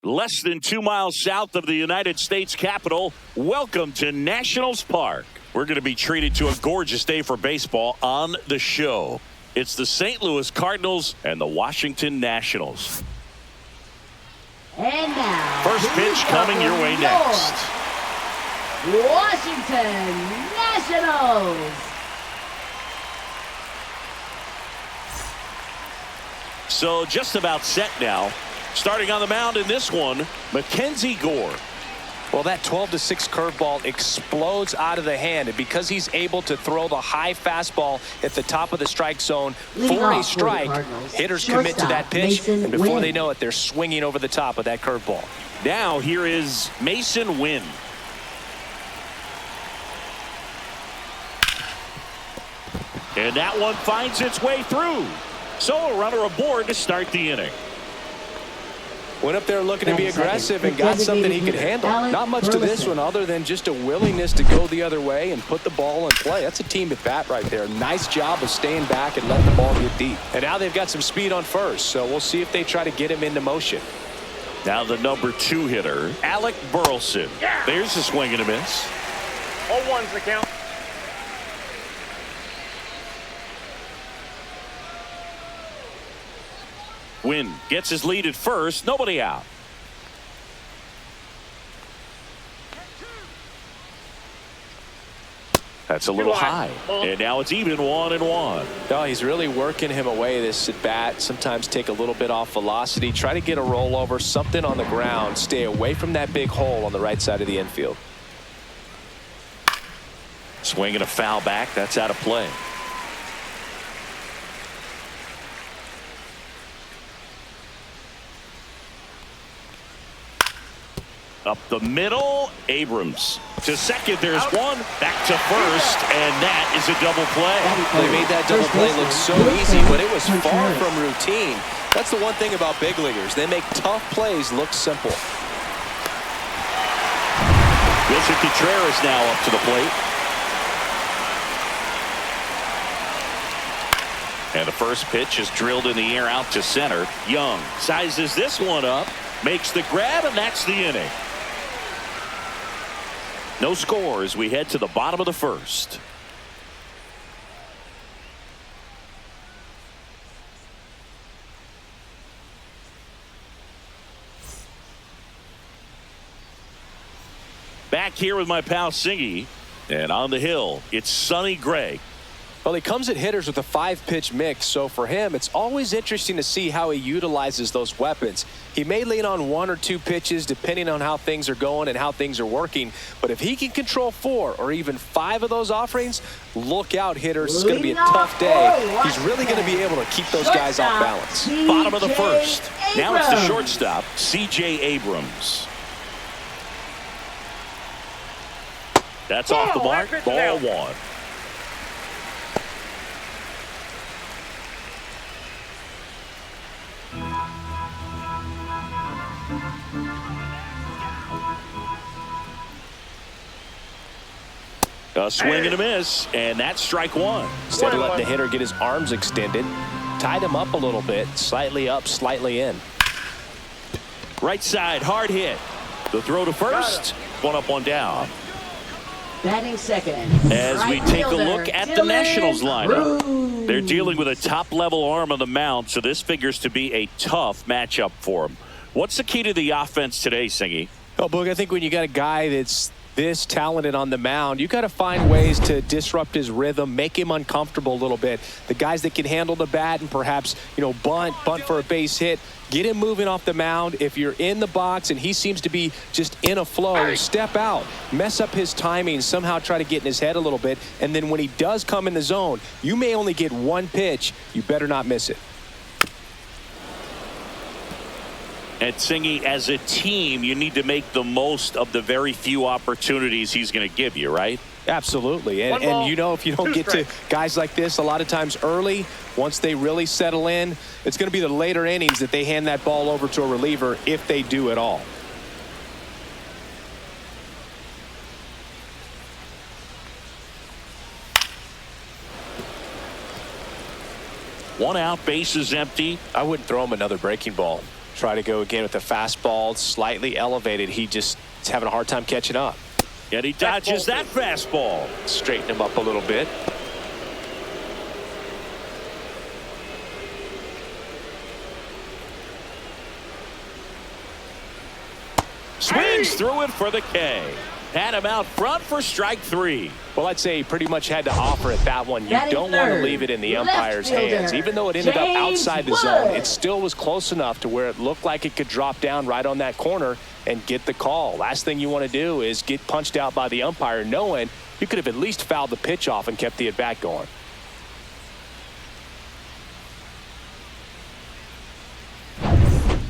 Less than 2 miles south of the United States Capitol, welcome to Nationals Park. We're going to be treated to a gorgeous day for baseball on the show. It's the St. Louis Cardinals and the Washington Nationals. And now, first pitch coming your way next. Washington Nationals. So just about set now. Starting on the mound in this one, Mackenzie Gore. Well, that 12-6 curveball explodes out of the hand, and because he's able to throw the high fastball at the top of the strike zone for a strike, hitters commit to that pitch, and before they know it, they're swinging over the top of that curveball. Now here is Mason Wynn. And that one finds its way through. So a runner aboard to start the inning. Went up there looking to be aggressive and got something he could handle. Not much to this one other than just a willingness to go the other way and put the ball in play. That's a team at bat right there. Nice job of staying back and letting the ball get deep. And now they've got some speed on first, so we'll see if they try to get him into motion. Now the number 2 hitter, Alec Burleson. There's a swing and a miss. 0-1's the count. Wynn gets his lead at first, nobody out. That's a little high, and now it's even 1-1. No, he's really working him away this at bat. Sometimes take a little bit off velocity, try to get a rollover, something on the ground, stay away from that big hole on the right side of the infield. Swing and a foul back, that's out of play. Up the middle, Abrams. To second, there's one. Back to first, and that is a double play. They made that double play look so easy, but it was far from routine. That's the one thing about big leaguers. They make tough plays look simple. Wilson Contreras now up to the plate. And the first pitch is drilled in the air out to center. Young sizes this one up, makes the grab, and that's the inning. No score as we head to the bottom of the first. Back here with my pal Singy, and on the hill, it's Sonny Gray. Well, he comes at hitters with a 5-pitch mix, so for him, it's always interesting to see how he utilizes those weapons. He may lean on 1 or 2 pitches depending on how things are going and how things are working, but if he can control 4 or even 5 of those offerings, look out, hitters. It's going to be a tough day. He's really going to be able to keep those guys off balance. Bottom of the first. Now it's the shortstop, C.J. Abrams. That's off the mark. Ball 1. A swing and a miss, and that's strike 1. Instead of letting the hitter get his arms extended, tied him up a little bit, slightly up, slightly in. Right side, hard hit. The throw to first, 1 up, 1 down. Batting second. As we take a look at the Nationals lineup, they're dealing with a top-level arm on the mound, so this figures to be a tough matchup for them. What's the key to the offense today, Singy? Oh, Boog, I think when you got a guy that's this talented on the mound, you got to find ways to disrupt his rhythm, make him uncomfortable a little bit. The guys that can handle the bat and perhaps, bunt for a base hit, get him moving off the mound. If you're in the box and he seems to be just in a flow, step out, mess up his timing, somehow try to get in his head a little bit. And then when he does come in the zone, you may only get 1 pitch. You better not miss it. And Singy, as a team, you need to make the most of the very few opportunities he's going to give you, right? Absolutely. And if you don't get to guys like this a lot of times early, once they really settle in, it's going to be the later innings that they hand that ball over to a reliever, if they do at all. One out, base is empty. I wouldn't throw him another breaking ball. Try to go again with the fastball, slightly elevated. He just is having a hard time catching up. And he dodges that fastball. Straighten him up a little bit. Swings through it for the K. Had him out front for strike 3. Well, I'd say he pretty much had to offer at that one. You don't want to leave it in the umpire's hands. Even though it ended up outside the zone, it still was close enough to where it looked like it could drop down right on that corner and get the call. Last thing you want to do is get punched out by the umpire knowing you could have at least fouled the pitch off and kept the at-bat going.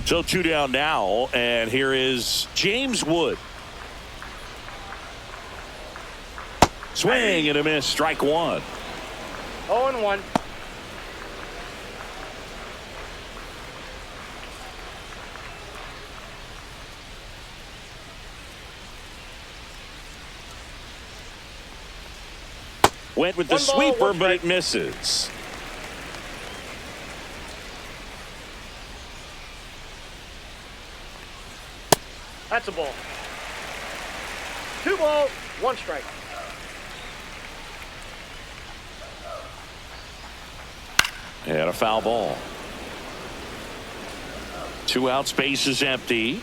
So 2 down now, and here is James Wood. Swing and a miss, strike 1. 0-1. Went with the sweeper, but it misses. That's a ball. 2 balls, 1 strike. And a foul ball. 2 outs, base is empty.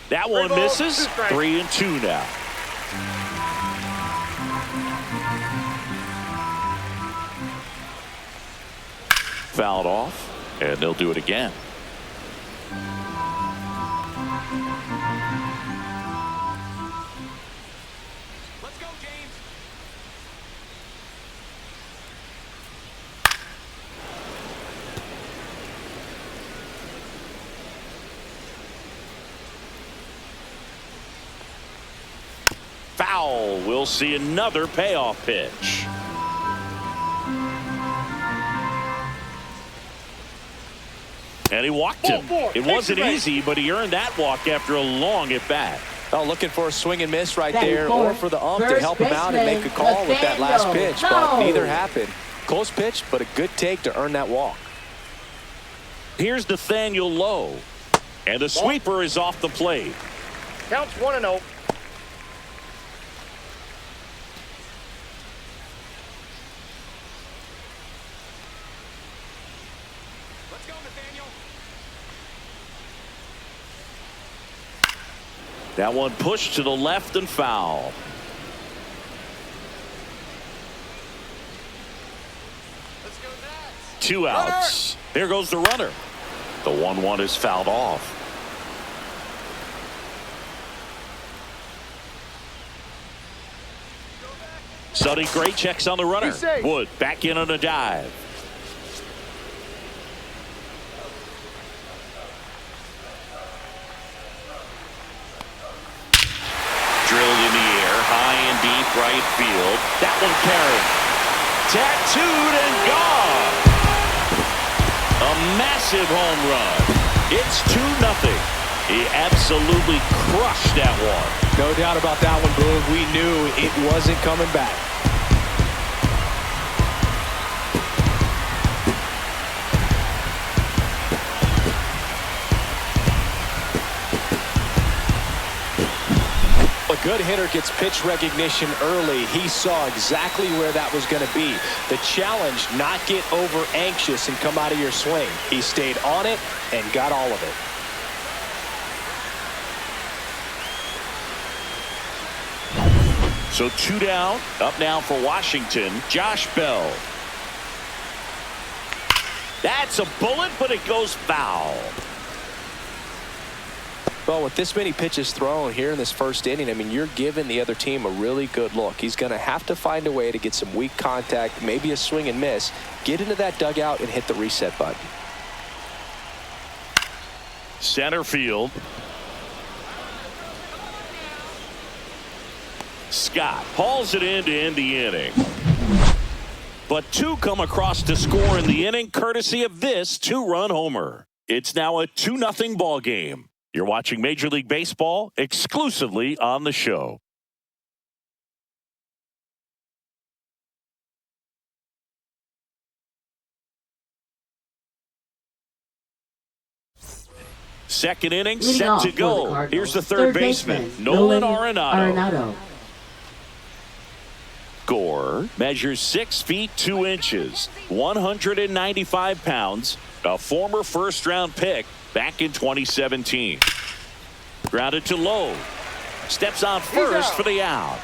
That one misses. 3-2 now. Fouled off, and they'll do it again. Let's go, James. Foul. We'll see another payoff pitch. And he walked him. It wasn't easy, but he earned that walk after a long at bat. Oh, looking for a swing and miss right there, or for the ump to help him out and make a call with that last pitch, but neither happened. Close pitch, but a good take to earn that walk. Here's Nathaniel Lowe, and the sweeper is off the plate. Counts 1-0. That one pushed to the left and foul. Let's go Nats. 2 outs. There goes the runner. The 1-1 is fouled off. Sonny Gray checks on the runner. Wood back in on a dive. Drilled in the air, high and deep right field. That one carried. Tattooed and gone. A massive home run. It's 2-0. He absolutely crushed that one. No doubt about that one, Boog. We knew it wasn't coming back. A good hitter gets pitch recognition early. He saw exactly where that was going to be. The challenge, not get over anxious and come out of your swing. He stayed on it and got all of it. So 2 down. Up now for Washington, Josh Bell. That's a bullet, but it goes foul. Well, with this many pitches thrown here in this first inning, I mean, you're giving the other team a really good look. He's going to have to find a way to get some weak contact, maybe a swing and miss, get into that dugout and hit the reset button. Center field. Scott hauls it in to end the inning. But two come across to score in the inning courtesy of this two-run homer. It's now a 2-0 ball game. You're watching Major League Baseball exclusively on the show. Second inning set to go. Here's the third baseman, Nolan Arenado. Gore measures 6 feet 2 inches, 195 pounds, a former first-round pick back in 2017. Grounded to low. Steps on first for the out.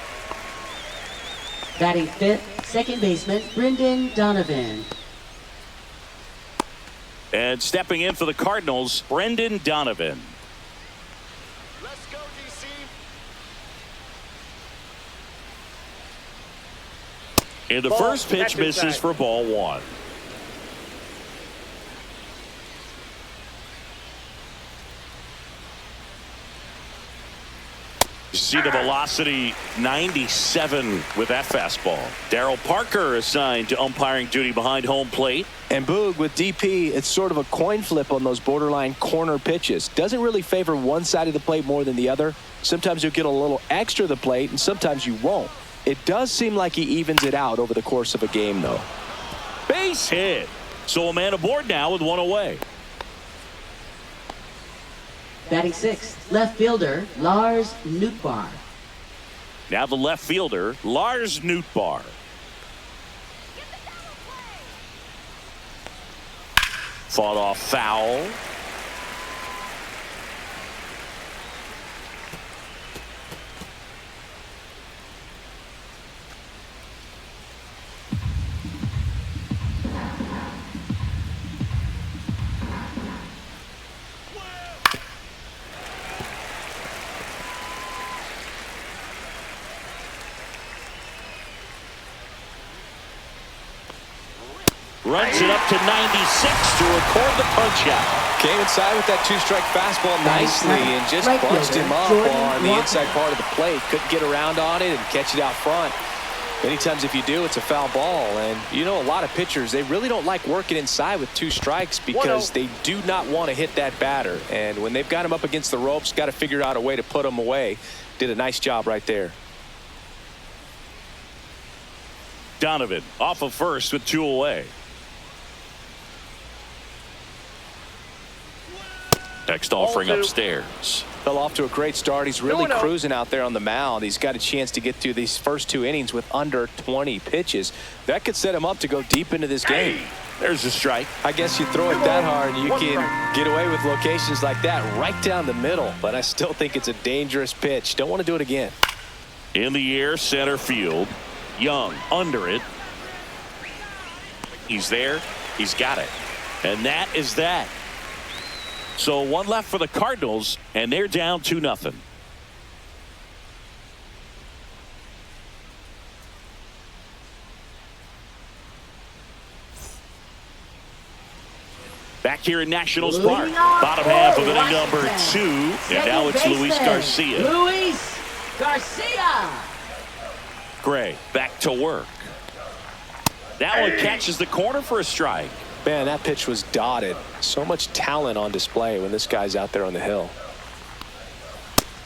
Batting fifth, second baseman, Brendan Donovan. And stepping in for the Cardinals, Brendan Donovan. Let's go, DC. And the first pitch misses for ball one. You see the velocity 97 with that fastball. Darryl Parker assigned to umpiring duty behind home plate. And Boog, with DP, it's sort of a coin flip on those borderline corner pitches. Doesn't really favor one side of the plate more than the other. Sometimes you'll get a little extra the plate, and sometimes you won't. It does seem like he evens it out over the course of a game, though. Base hit. So a man aboard now with one away. Batting sixth, left fielder, Lars Nootbaar. Now the left fielder, Lars Nootbaar. Fought off foul. Runs it up to 96 to record the punch out. Came inside with that two-strike fastball nicely and just bunched him up on the inside part of the plate. Couldn't get around on it and catch it out front. Many times if you do, it's a foul ball. And you know, a lot of pitchers, they really don't like working inside with two strikes because they do not want to hit that batter. And when they've got him up against the ropes, got to figure out a way to put him away. Did a nice job right there. Donovan off of first with two away. Next offering upstairs. Fell off to a great start. He's really cruising out there on the mound. He's got a chance to get through these first two innings with under 20 pitches. That could set him up to go deep into this game. There's a strike. I guess you throw it that hard, you can get away with locations like that right down the middle. But I still think it's a dangerous pitch. Don't want to do it again. In the air, center field. Young under it. He's there. He's got it. And that is that. So one left for the Cardinals, and they're down 2-0. Back here in Nationals Park, bottom half of inning number 2, and now it's Luis Garcia. Luis Garcia. Gray back to work. That one catches the corner for a strike. Man, that pitch was dotted. So much talent on display when this guy's out there on the hill.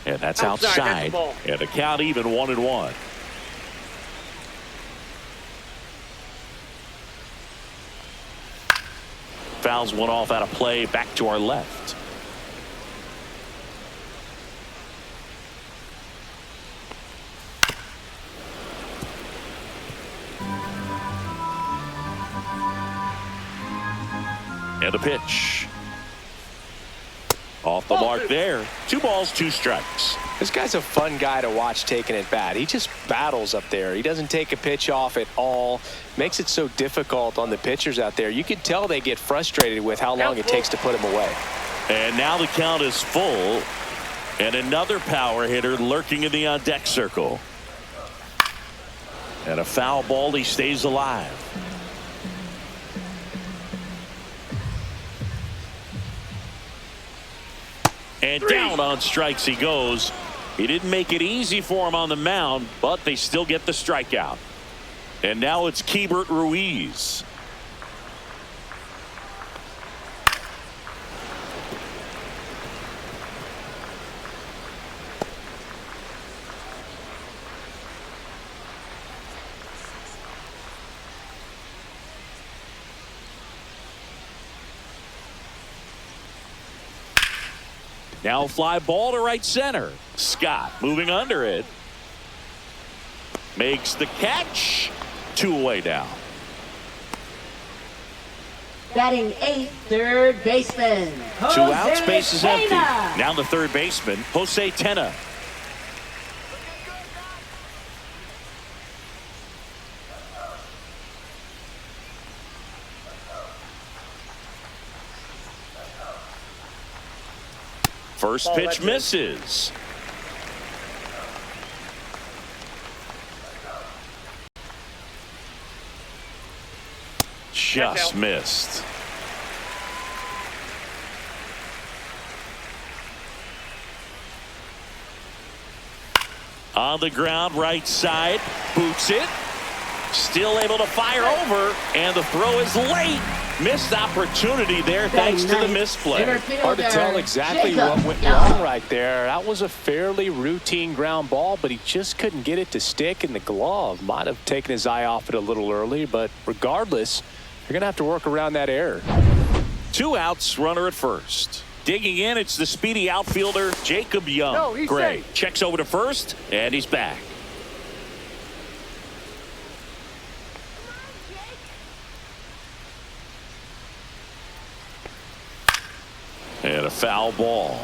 And that's outside. And the count even 1-1. Fouls one off out of play back to our left. And a pitch. Off the mark there. 2 balls, 2 strikes. This guy's a fun guy to watch taking at bat. He just battles up there. He doesn't take a pitch off at all. Makes it so difficult on the pitchers out there. You can tell they get frustrated with how long it takes to put him away. And now the count is full. And another power hitter lurking in the on-deck circle. And a foul ball. He stays alive. And down on strikes he goes. He didn't make it easy for him on the mound, but they still get the strikeout. And now it's Keibert Ruiz. Now fly ball to right center. Scott moving under it. Makes the catch. 2 away now. Batting 8th, third baseman. 2 outs, base is empty. Tena. Now the third baseman, Jose Tena. First pitch misses. Just missed. On the ground, right side, boots it. Still able to fire over, and the throw is late. Missed opportunity there thanks to the misplay. Hard to tell exactly what went wrong right there. That was a fairly routine ground ball, but he just couldn't get it to stick in the glove. Might have taken his eye off it a little early, but regardless, you're going to have to work around that error. 2 outs, runner at first. Digging in, it's the speedy outfielder, Jacob Young. No, he's Gray safe. checks over to first, and he's back. And a foul ball.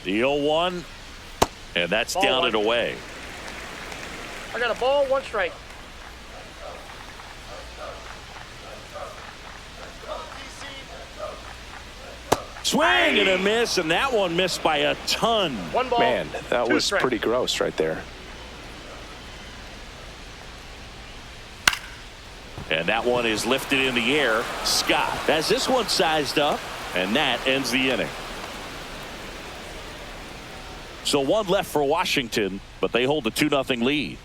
The 0-1, and that's Ball down one. and away. I got a ball, 1 strike. Swing and a miss, and that one missed by a ton. 1 ball. Man, that 2 was strike. pretty gross right there. And that one is lifted in the air. Scott has this one sized up, and that ends the inning. So 1 left for Washington, but they hold a 2-0 lead.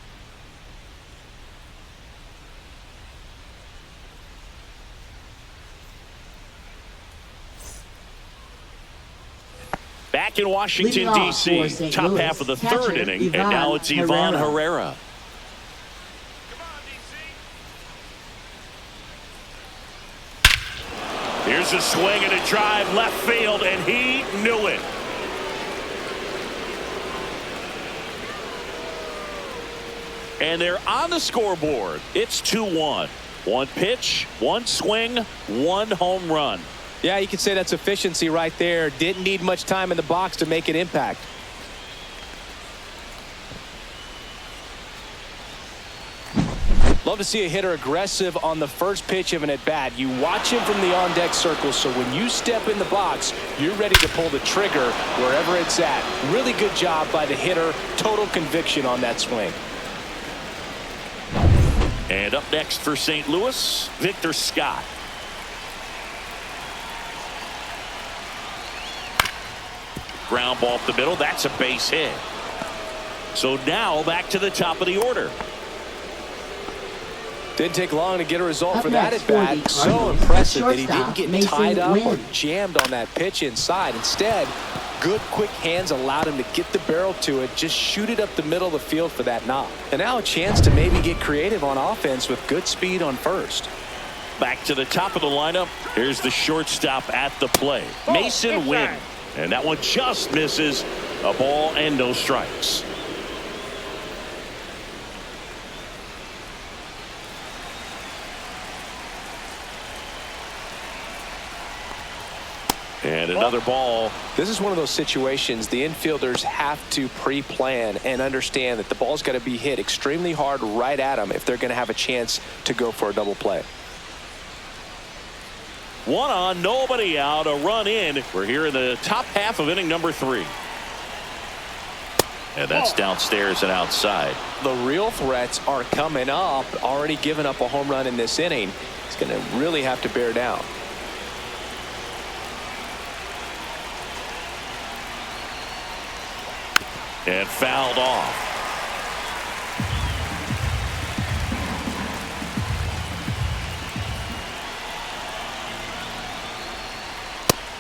Back in Washington, Leading off for D.C., St. top Louis, half of the catcher, third inning, and Ivan now it's Ivan Herrera. Herrera. Here's a swing and a drive left field, and he knew it. And they're on the scoreboard. It's 2-1. 1 pitch, 1 swing, 1 home run. Yeah, you could say that's efficiency right there. Didn't need much time in the box to make an impact. Love to see a hitter aggressive on the first pitch of an at-bat. You watch him from the on-deck circle, so when you step in the box, you're ready to pull the trigger wherever it's at. Really good job by the hitter. Total conviction on that swing. And up next for St. Louis, Victor Scott. Ground ball up the middle. That's a base hit. So now back to the top of the order. Didn't take long to get a result Up for that next at for bat. the So Cardinals, impressive that he shortstop, didn't get Mason tied up or Wynn. jammed on that pitch inside. Instead, good quick hands allowed him to get the barrel to it, just shoot it up the middle of the field for that knock. And now a chance to maybe get creative on offense with good speed on first. Back to the top of the lineup. Here's the shortstop at the plate, Mason Wynn. And that one just misses. A ball and no strikes. And another ball. This is one of those situations the infielders have to pre-plan and understand that the ball's got to be hit extremely hard right at them if they're going to have a chance to go for a double play. 1 on, nobody out, a run in. We're here in the top half of inning number 3. And that's downstairs and outside. The real threats are coming up. Already given up a home run in this inning. He's going to really have to bear down. And fouled off.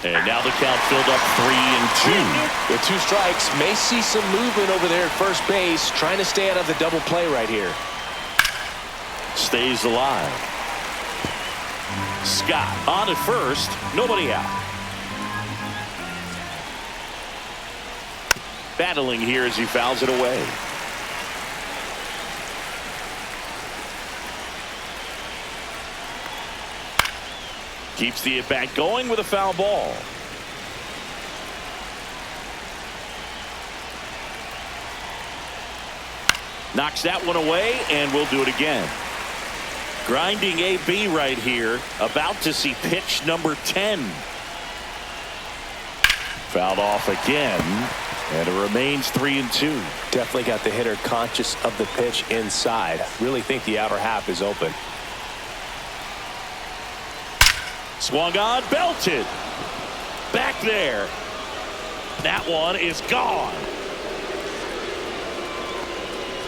And now the count filled up 3-2. With 2 strikes, may see some movement over there at first base, trying to stay out of the double play right here. Stays alive. Scott on at first, nobody out. Battling here as he fouls it away. Keeps the at-bat going with a foul ball. Knocks that one away, and we'll do it again. Grinding AB right here, about to see pitch number 10. Fouled off again, and it remains 3-2. Definitely got the hitter conscious of the pitch inside. Really think the outer half is open. Swung on, belted. Back there. That one is gone.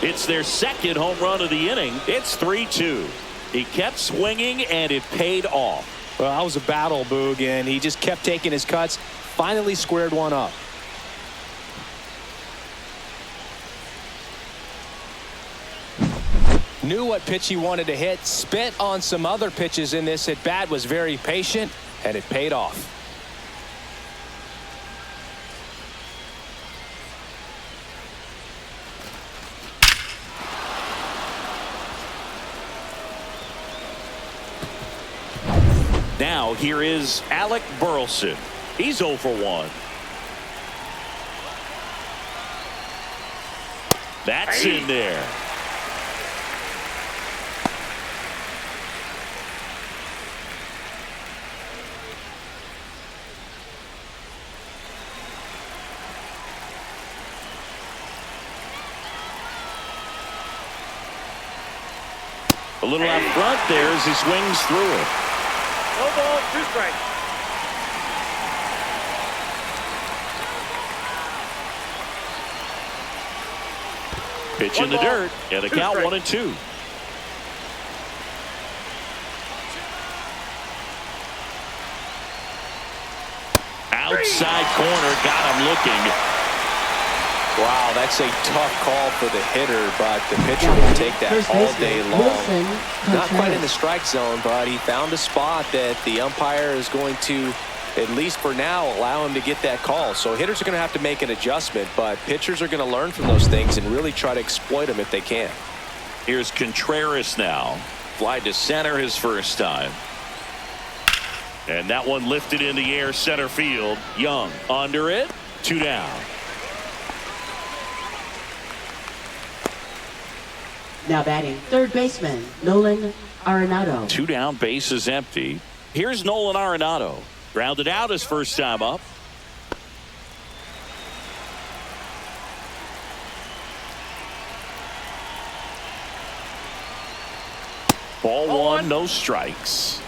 It's their second home run of the inning. It's 3-2. He kept swinging, and it paid off. Well, that was a battle, Boog, and he just kept taking his cuts. Finally squared one up. Knew what pitch he wanted to hit. Spent on some other pitches in this at bat. Was very patient, and it paid off. Now here is Alec Burleson. He's 0 for 1. That's in there. A little out front there as he swings through it. No ball, 2 strikes. Pitch in the dirt, and the count 1-2. Outside corner, got him looking. Wow, that's a tough call for the hitter, but the pitcher will take that all day long. Not quite in the strike zone, but he found a spot that the umpire is going to, at least for now, allow him to get that call. So hitters are going to have to make an adjustment, but pitchers are going to learn from those things and really try to exploit them if they can. Here's Contreras now. Fly to center his first time. And that one lifted in the air, center field. Young under it, 2 down. Now batting, third baseman, Nolan Arenado. 2 down, base is empty. Here's Nolan Arenado. Grounded out his first time up. Ball 1, no strikes.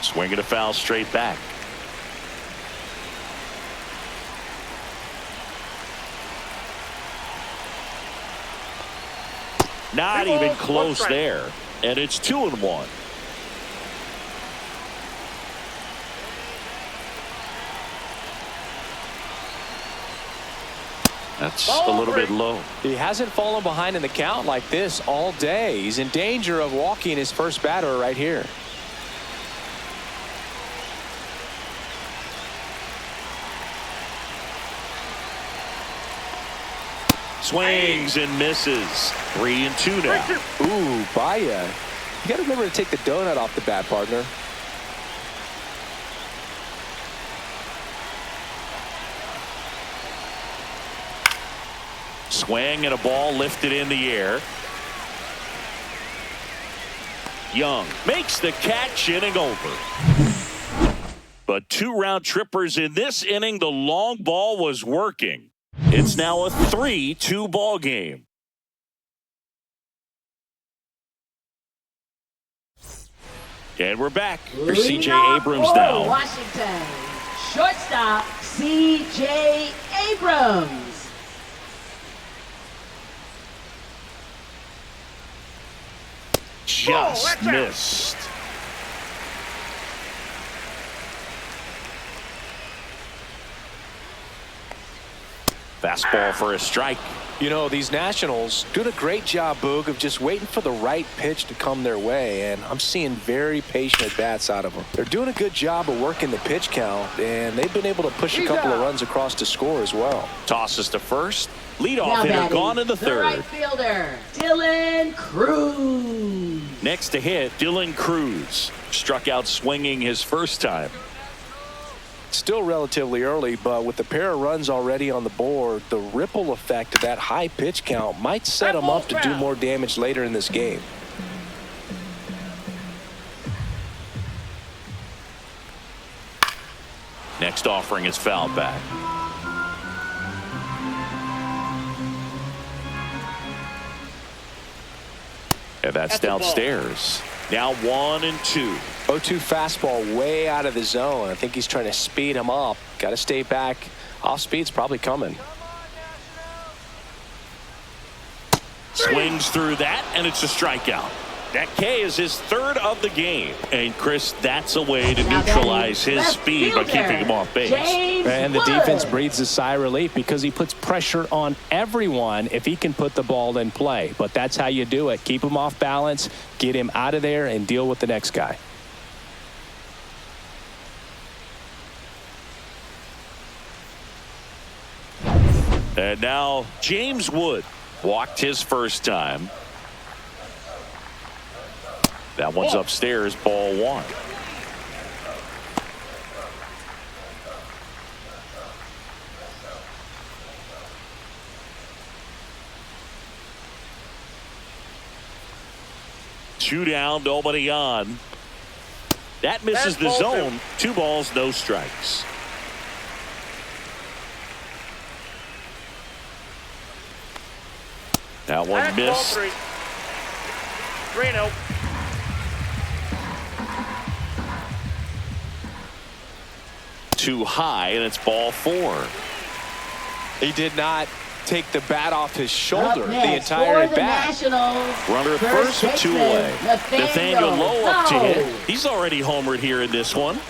Swinging a foul straight back. Not even close there. And it's 2-1. That's a little bit low. He hasn't fallen behind in the count like this all day. He's in danger of walking his first batter right here. Swings and misses. 3-2 now. Ooh, Baya. You got to remember to take the donut off the bat, partner. Swing and a ball lifted in the air. Young makes the catch, inning over. But 2 round trippers in this inning. The long ball was working. It's now a 3-2 ball game. And we're back. Here's C.J. Abrams now. Washington, shortstop C.J. Abrams. Just missed. Fastball for a strike. You know, these Nationals doing a great job, Boog, of just waiting for the right pitch to come their way, and I'm seeing very patient at-bats out of them. They're doing a good job of working the pitch count, and they've been able to push a couple of runs across to score as well. Tosses to first. Leadoff hitter gone in the third. Right fielder, Dylan Cruz. Next to hit, Dylan Cruz. Struck out swinging his first time. Still relatively early, but with the pair of runs already on the board, the ripple effect of that high pitch count might set him up to do more damage later in this game. Next offering is fouled back. And that's downstairs. Now 1-2. 0-2 fastball way out of the zone. I think he's trying to speed him up. Got to stay back. Off speed's probably coming. Swings through that, and it's a strikeout. That K is his third of the game. And, Chris, that's a way to neutralize his speed by keeping him off base. And the defense breathes a sigh of relief because he puts pressure on everyone if he can put the ball in play. But that's how you do it. Keep him off balance, get him out of there, and deal with the next guy. And now James Wood walked his first time. That one's upstairs, ball 1. Two down, nobody on. That misses the zone. 2 balls, no strikes. That one missed. 3-0. Too high, and it's ball 4. He did not take the bat off his shoulder the next, entire for the at-bat. Nationals, Runner at first with 2 away. Nathaniel Lowe up to hit. He's already homered here in this one.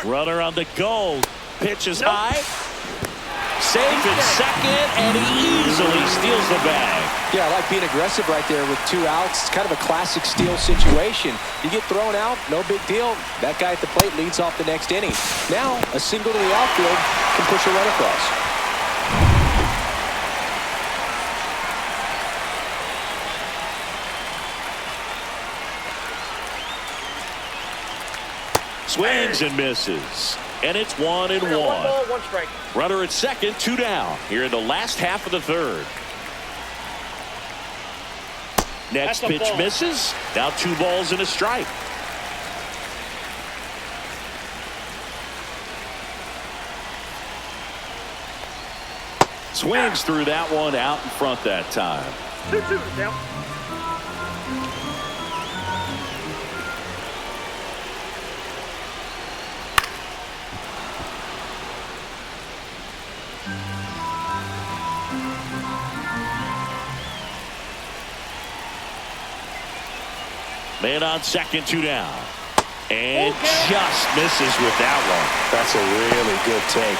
Runner on the go. Pitch is high. Safe at second, and he easily steals the bag. Yeah, I like being aggressive right there with 2 outs. It's kind of a classic steal situation. You get thrown out, no big deal. That guy at the plate leads off the next inning. Now, a single to the outfield can push a run across. Swings and misses. And it's 1-1. 1 ball, 1 strike. Runner at second, 2 down. Here in the last half of the third. Next That's a pitch ball. misses. Now 2 balls and a strike. Swings through that one out in front that time. 2-2 now. Man on second, 2 down. And just misses with that one. That's a really good take.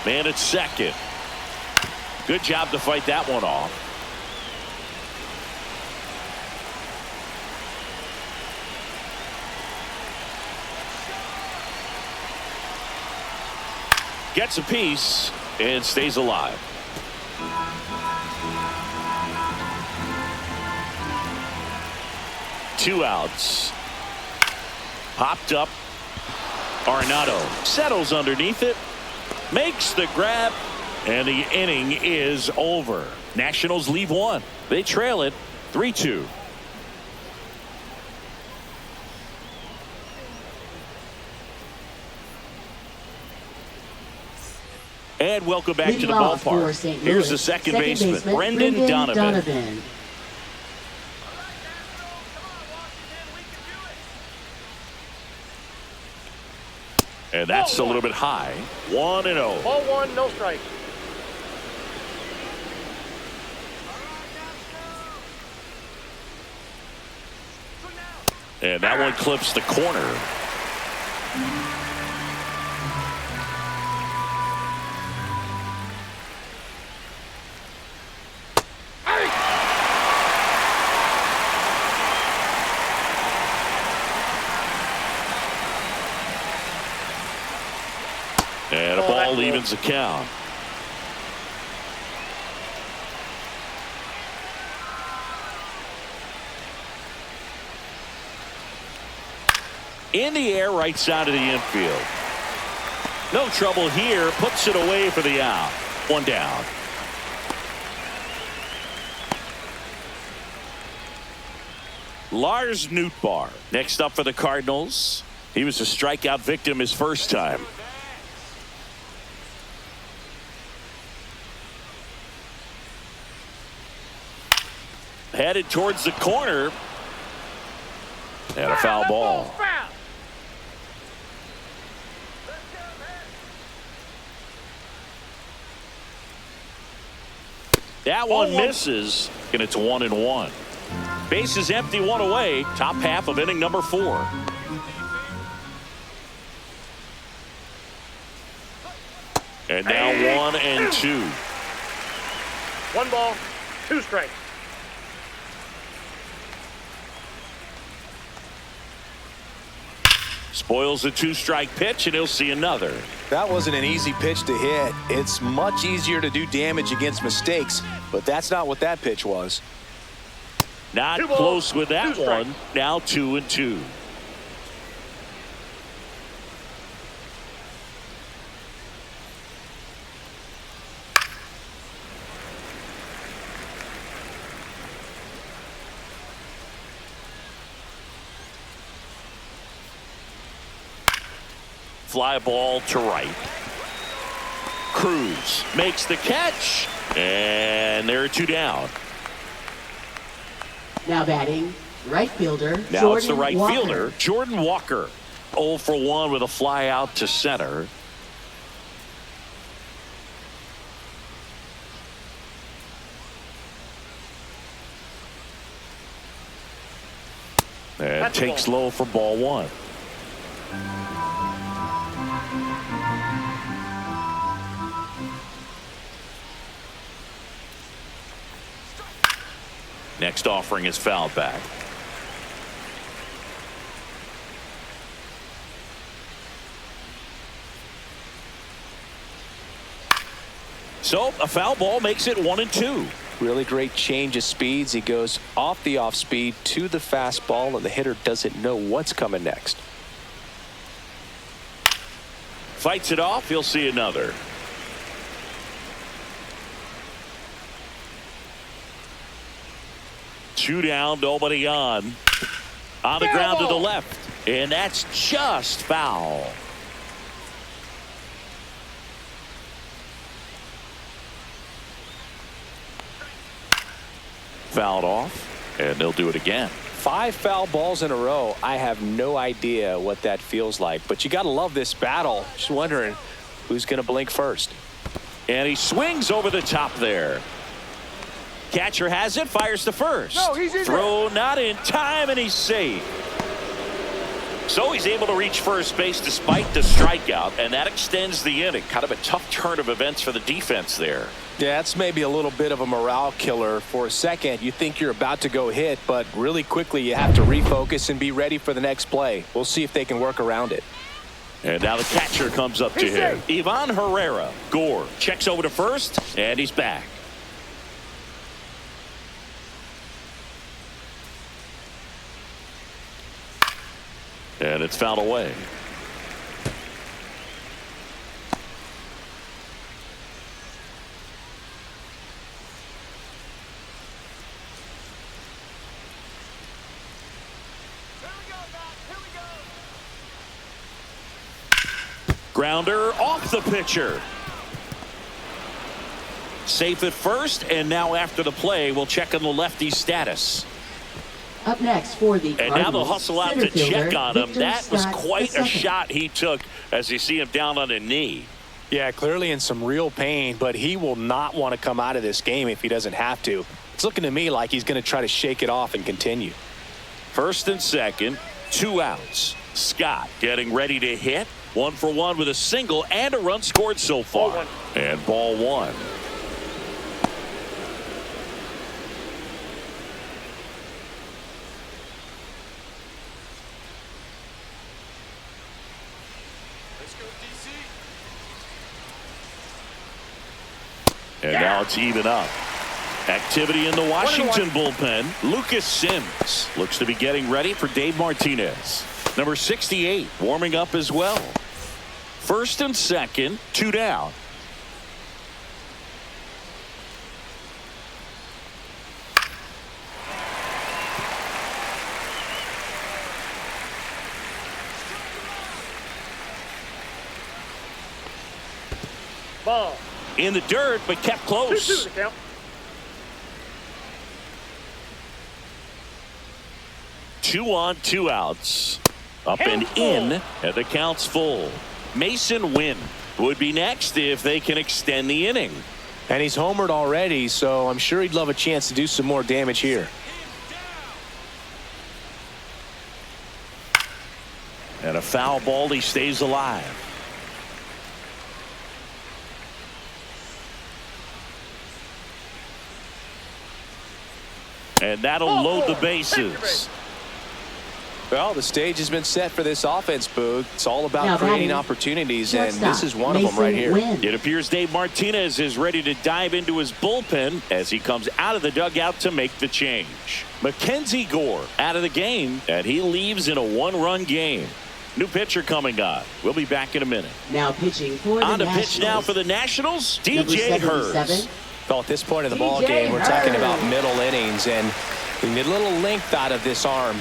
Man at second. Good job to fight that one off. Gets a piece and stays alive. Two outs. Popped up. Arenado settles underneath it. Makes the grab. And the inning is over. Nationals leave one. They trail it 3-2. And welcome back to the ballpark. Here's the second baseman, Brendan Donovan. And that's a little bit high. 1-0. Ball one, no strike. And that one clips the corner. And a ball evens the count. In the air, right side of the infield. No trouble here. Puts it away for the out. One down. Lars Nootbaar next up for the Cardinals. He was a strikeout victim his first time. Headed towards the corner. And a foul ball. That one misses, and it's 1-1. Bases empty, one away. Top half of inning number 4. And now 1-2. 1 ball, 2 strikes. Spoils the 2-strike pitch, and he'll see another. That wasn't an easy pitch to hit. It's much easier to do damage against mistakes, but that's not what that pitch was. Not close with that one. Now 2-2. Fly ball to right. Cruz makes the catch, and there are 2 down. Now batting, right fielder, Now Jordan it's the right Walker. fielder, Jordan Walker. 0 for 1 with a fly out to center. And takes low for ball 1. Next offering is fouled back. So a foul ball makes it 1-2. Really great change of speeds. He goes off the off speed to the fastball, and the hitter doesn't know what's coming next. Fights it off. He'll see another. Two down, nobody on. On the ground to the left. And that's just foul. Fouled off, and they'll do it again. 5 foul balls in a row. I have no idea what that feels like, but you got to love this battle. Just wondering who's going to blink first. And he swings over the top there. Catcher has it, fires to first. No, he's in Throw not in time, and he's safe. So he's able to reach first base despite the strikeout, and that extends the inning. Kind of a tough turn of events for the defense there. Yeah, that's maybe a little bit of a morale killer. For a second, you think you're about to go hit, but really quickly you have to refocus and be ready for the next play. We'll see if they can work around it. And now the catcher comes up to him. Ivan Herrera. Gore checks over to first, and he's back. And it's fouled away. Grounder off the pitcher. Safe at first, and now after the play, we'll check on the lefty's status. Up next for the And Cardinals, now they'll hustle out to check on him. Victor That was Scott quite a II. shot he took as you see him down on a knee. Yeah, clearly in some real pain, but he will not want to come out of this game if he doesn't have to. It's looking to me like he's going to try to shake it off and continue. First and second, 2 outs. Scott getting ready to hit. 1 for 1 with a single and a run scored so far. Ball 1. And ball 1. And now it's even up. Activity in the Washington bullpen. Lucas Sims looks to be getting ready for Dave Martinez. Number 68 warming up as well. First and second, 2 down. Ball. In the dirt, but kept 2-2 close. the count. 2 on, 2 outs. Up and Handful. in, and the count's full. Mason Wynn would be next if they can extend the inning. And he's homered already, so I'm sure he'd love a chance to do some more damage here. And a foul ball, he stays alive. And that'll load the bases. Well, the stage has been set for this offense, Boog. It's all about Now creating batting, opportunities, and shortstop, this is one of them right here. Mason Wynn. It appears Dave Martinez is ready to dive into his bullpen as he comes out of the dugout to make the change. Mackenzie Gore out of the game, and he leaves in a 1-run game. New pitcher coming on. We'll be back in a minute. Now pitching for the On to Nationals. pitch now for the Nationals, Number DJ 77, Hurst. Well, at this point of the ball DJ game, we're talking Hurst. about middle innings, and we need a little length out of this arm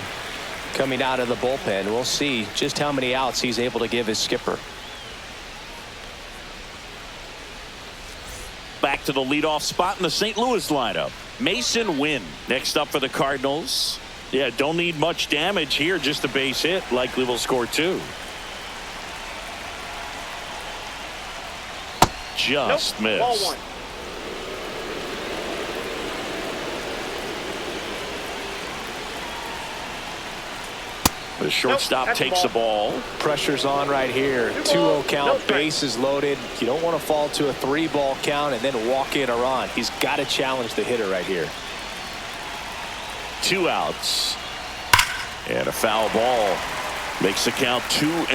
coming out of the bullpen. We'll see just how many outs he's able to give his skipper. Back to the leadoff spot in the St. Louis lineup. Mason Wynn next up for the Cardinals. Yeah, don't need much damage here, just a base hit. Likely will score 2. Just Nope. Ball missed. 1. The shortstop Nope, that's takes the the ball. Pressure's on right here. 2-0 count, bases loaded. You don't want to fall to a 3-ball count and then walk in a run. He's got to challenge the hitter right here. 2 outs. And a foul ball. Makes the count 2-1.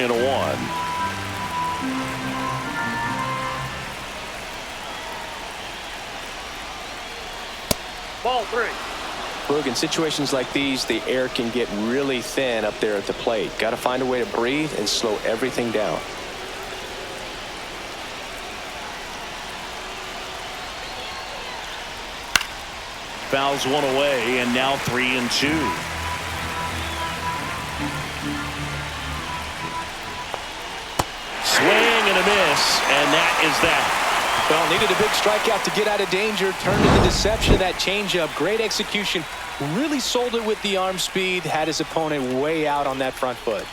Ball 3. Boog, in situations like these, the air can get really thin up there at the plate. Got to find a way to breathe and slow everything down. Fouls 1 away, and now 3-2. Swing and a miss, and that is that. Well, needed a big strikeout to get out of danger. Turned into deception of that changeup. Great execution. Really sold it with the arm speed. Had his opponent way out on that front foot.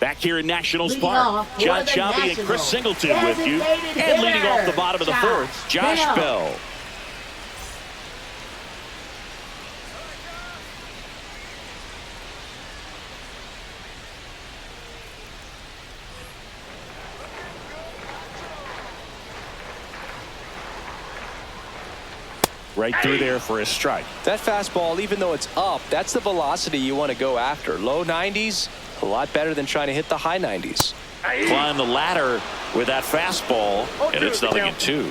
Back back here in Nationals Leading Park. off for John the Shelby and Chris Nationals. Singleton with you. Designated And leading hitter, off the bottom of the fourth, Josh Bell. Right through there for a strike. That fastball, even though it's up, that's the velocity you want to go after. Low 90s, a lot better than trying to hit the high 90s. Climb the ladder with that fastball, and it's 0-2.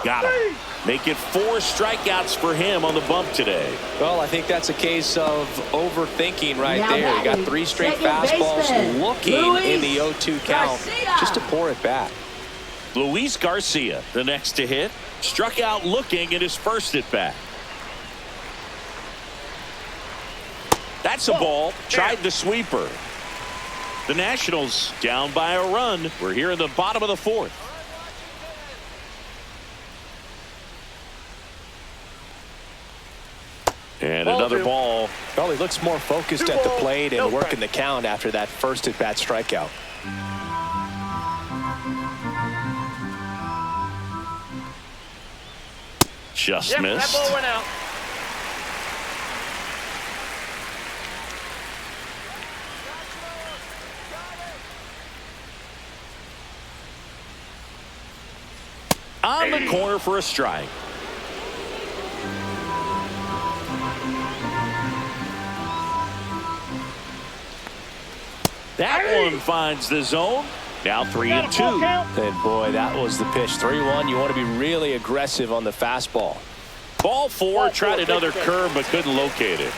Got him. Make it 4 strikeouts for him on the bump today. Well, I think that's a case of overthinking right Now there. You got batting, 3 straight second fastballs baseman, looking in the 0-2 count Garcia. just to pour it back. Luis Garcia, the next to hit, struck out looking in his first at bat. That's a ball. Tried the sweeper. The Nationals down by a run. We're here in the bottom of the fourth. And another ball. Well, he looks more focused at the plate and working the count after that first at bat strikeout. Just That missed. ball went out. On the corner for a strike. That one finds the zone. Now 3-2. And boy, that was the pitch. 3-1. You want to be really aggressive on the fastball. Ball 4. Tried another curve but couldn't locate it.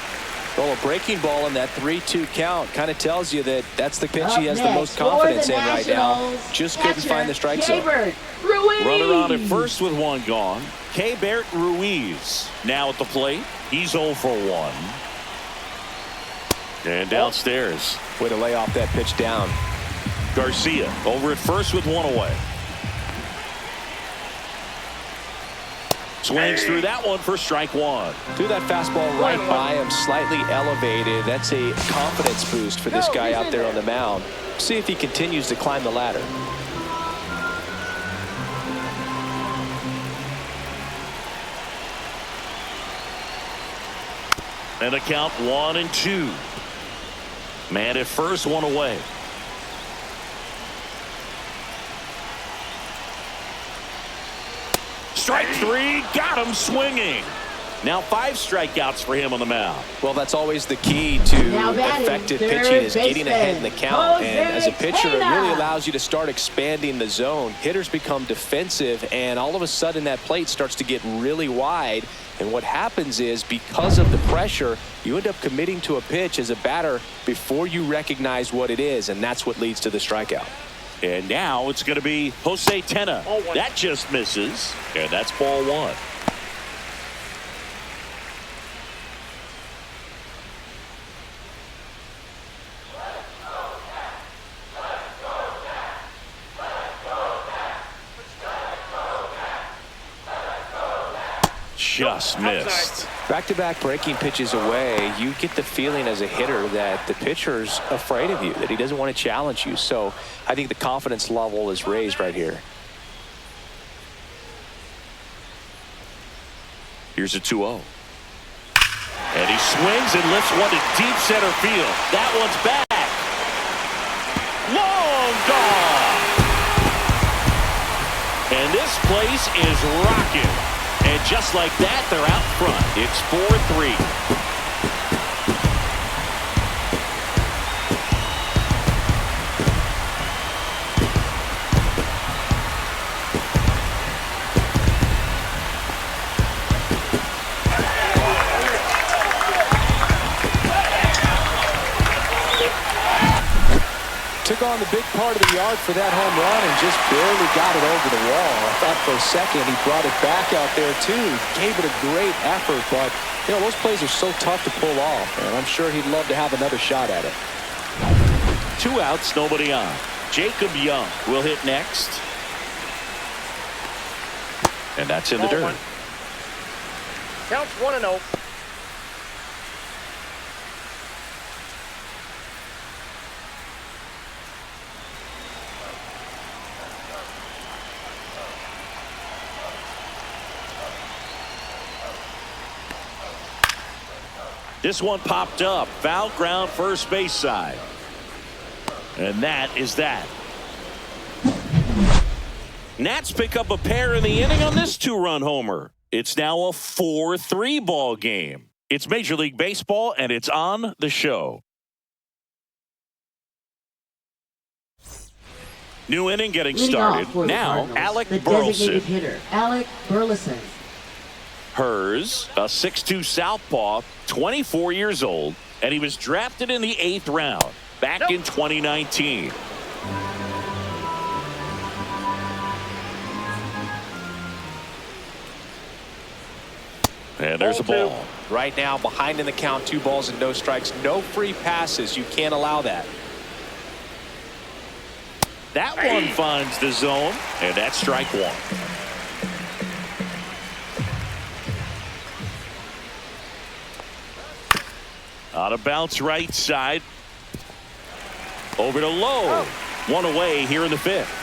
Well, a breaking ball in that 3-2 count kind of tells you that that's the pitch Up he has the next most for confidence the in right now. Nationals, Just couldn't catcher, find the strike zone. Gabriel Ruiz. Runner on at first with 1 gone. Keibert Ruiz now at the plate. He's 0 for 1. And downstairs. Way to lay off that pitch down. Garcia over at first with 1 away. Swings through that one for strike 1. Threw that fastball right by him, slightly elevated. That's a confidence boost for this guy out there on the mound. See if he continues to climb the ladder. And the count 1-2. Man at first, 1 away. Strike 3, got him swinging. Now 5 strikeouts for him on the mound. Well, that's always the key to Now batting, effective third pitching is getting ahead in the baseman, count. Jose And as a pitcher, it really Tena. allows you to start expanding the zone. Hitters become defensive, and all of a sudden that plate starts to get really wide. And what happens is, because of the pressure, you end up committing to a pitch as a batter before you recognize what it is, and that's what leads to the strikeout. And now it's going to be Jose Tena. That just misses. And that's ball 1. Just missed. Back-to-back breaking pitches away, you get the feeling as a hitter that the pitcher's afraid of you, that he doesn't want to challenge you. So I think the confidence level is raised right here. Here's a 2-0. And he swings and lifts one to deep center field. That one's back. Long gone. And this place is rocking. And just like that, they're out front. It's 4-3. Took on the big part of the yard for that home run and just barely got it over the wall. I thought for a second he brought it back out there too. Gave it a great effort, but you know, those plays are so tough to pull off, and I'm sure he'd love to have another shot at it. 2 outs, nobody on. Jacob Young will hit next. And that's in the Ball dirt. one. Counts 1-0. This one popped up. Foul ground, first base side. And that is that. Nats pick up a pair in the inning on this two-run homer. It's now a 4-3 ball game. It's Major League Baseball, and it's on the show. New inning getting Leading started. off for the Now, Cardinals, Alec the Burleson. designated hitter, Alec Burleson. Hers, a 6'2 southpaw, 24 years old, and he was drafted in the 8th round back in 2019. And there's a ball. Right now, behind in the count, 2 balls and no strikes. No free passes. You can't allow that. That one finds the zone, and that's strike one. Out of bounce right side. Over to Lowe. One away here in the 5th.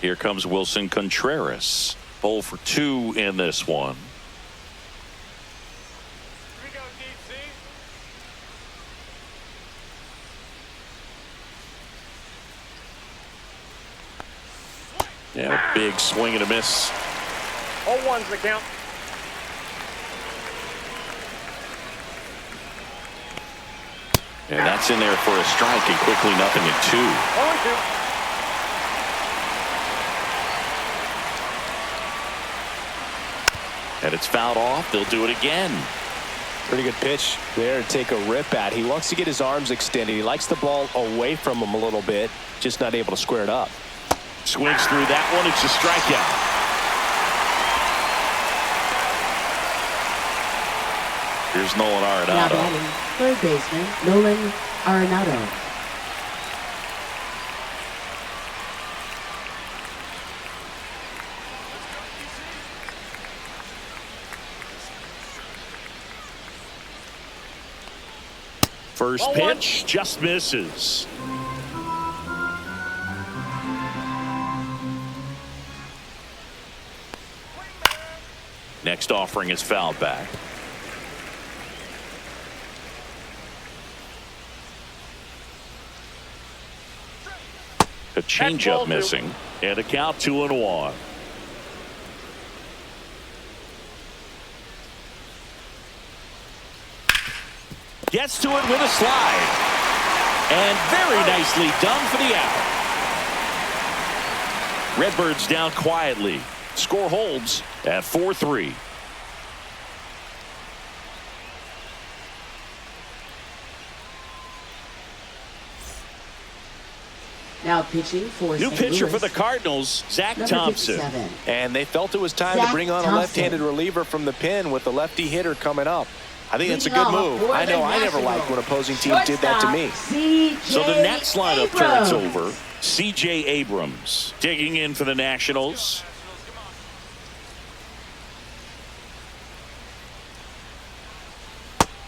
Here comes Wilson Contreras. 0 for 2 in this one. Yeah, a big swing and a miss. 0-1's the count. And that's in there for a strike, and quickly nothing at 2. 0-2. And it's fouled off. They'll do it again. Pretty good pitch there to take a rip at. He wants to get his arms extended. He likes the ball away from him a little bit, just not able to square it up. Swings through that one. It's a strikeout. Here's Nolan Now Arenado. batting, third baseman, Nolan Arenado. First Ball one. pitch just misses. Next offering is fouled back. A changeup ball two. missing, and a count 2-1. Gets to it with a slide, and very nicely done for the out. Redbirds down quietly. Score holds at 4-3. Now pitching for New St. pitcher Louis, for the Cardinals, Zach number Thompson. 57. And they felt it was time to Zach bring on a Thompson. left-handed reliever from the pen with the lefty hitter coming up. I think that's a Leading good off move. for I know the I never Nationals, liked when opposing teams did that to me. shortstop, So the Nats lineup turns Abrams. over. C.J. Abrams digging in for the Nationals.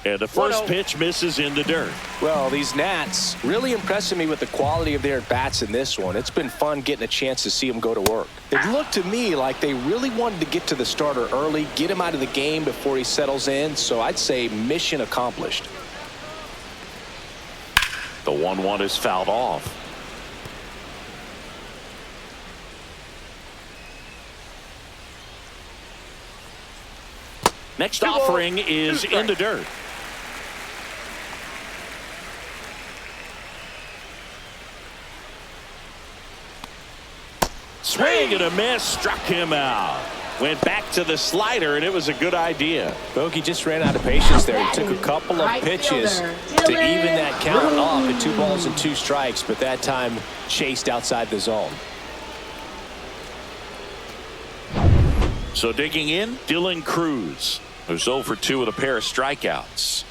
And the first 1-0. pitch misses in the dirt. Well, these Nats really impressing me with the quality of their bats in this one. It's been fun getting a chance to see them go to work. It looked to me like they really wanted to get to the starter early, get him out of the game before he settles in. So I'd say mission accomplished. The 1-1 is fouled off. Next Two balls, offering is two in the dirt. Swing and a miss, struck him out. Went back to the slider, and it was a good idea. Bogey just ran out of patience there. He took a couple of Right pitches fielder, to even that count Dylan off at 2 balls and 2 strikes, but that time chased outside the zone. So digging in, Dylan Cruz, who's 0 for 2 with a pair of strikeouts.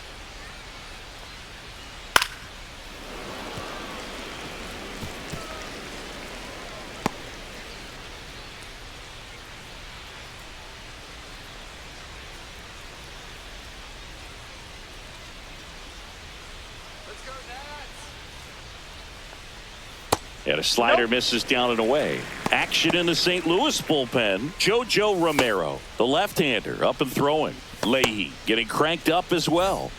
And a slider misses down and away. Action in the St. Louis bullpen. JoJo Romero, the left-hander, up and throwing. Leahy getting cranked up as well.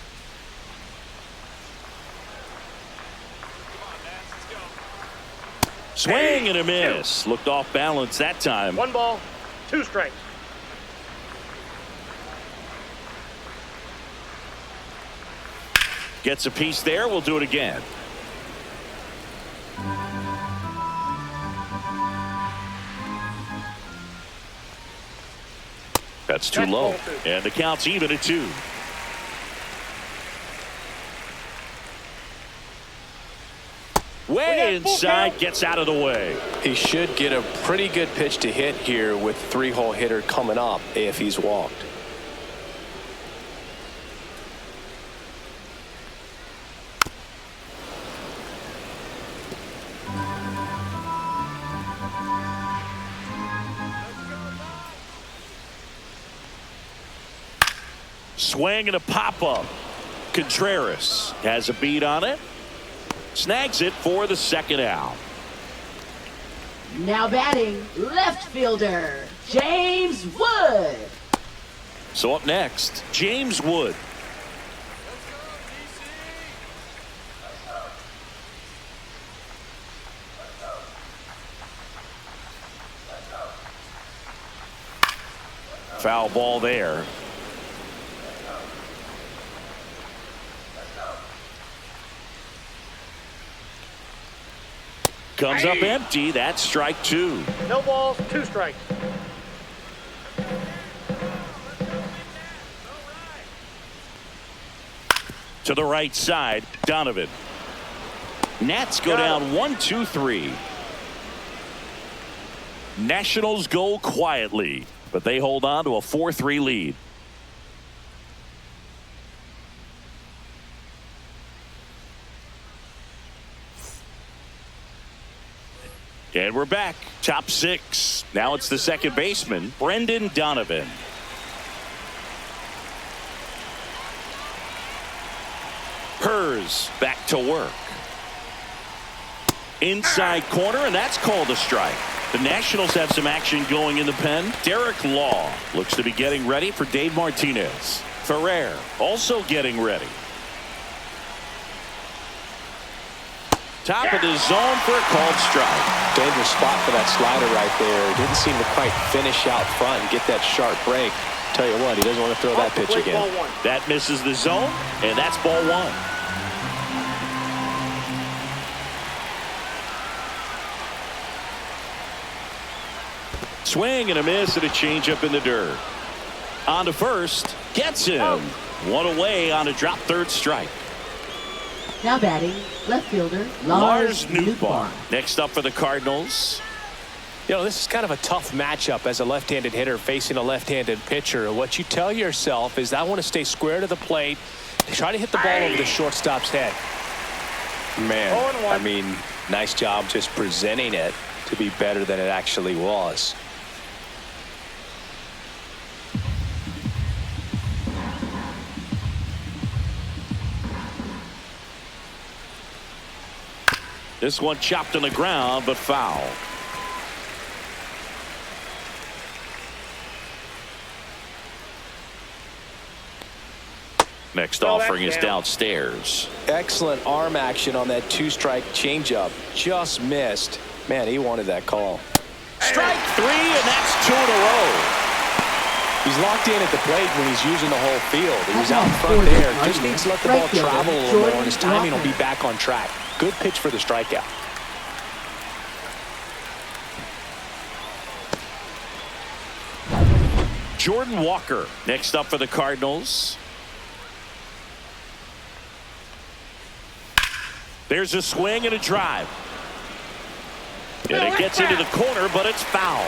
Swing and a miss. Looked off balance that time. 1 ball, 2 strikes. Gets a piece there. We'll do it again. That's too low. And the count's even at 2. Way inside, gets out of the way. He should get a pretty good pitch to hit here with 3-hole hitter coming up if he's walked. Swing and a pop-up. Contreras has a beat on it. Snags it for the second out. Now batting, left fielder, James Wood. So up next, James Wood. Foul ball there. Comes up empty. That's strike 2. No balls, 2 strikes. To the right side, Donovan. Nats go down 1-2-3. Nationals go quietly, but they hold on to a 4-3 lead. And we're back. Top 6. Now it's the second baseman, Brendan Donovan. Hers back to work. Inside corner, and that's called a strike. The Nationals have some action going in the pen. Derek Law looks to be getting ready for Dave Martinez. Ferrer also getting ready. Top of the zone for a called strike. Dangerous spot for that slider right there. Didn't seem to quite finish out front and get that sharp break. Tell you what, he doesn't want to throw that pitch again. That misses the zone, and that's ball 1. Swing and a miss and a changeup in the dirt. On to first, gets him. 1 away on a drop third strike. Now batting, left fielder, Lars Nootbaar. Next up for the Cardinals. You know, this is kind of a tough matchup as a left-handed hitter facing a left-handed pitcher. What you tell yourself is, I want to stay square to the plate, try to hit the ball over the shortstop's head. Man, I mean, nice job just presenting it to be better than it actually was. This one chopped on the ground, but foul. Next offering is downstairs. Excellent arm action on that 2-strike changeup. Just missed. Man, he wanted that call. Strike 3, and that's 2 in a row. He's locked in at the plate when he's using the whole field. He was out front there. Just needs to let the ball travel a little more, and his timing will be back on track. Good pitch for the strikeout. Jordan Walker next up for the Cardinals. There's a swing and a drive. And it gets into the corner, but it's foul.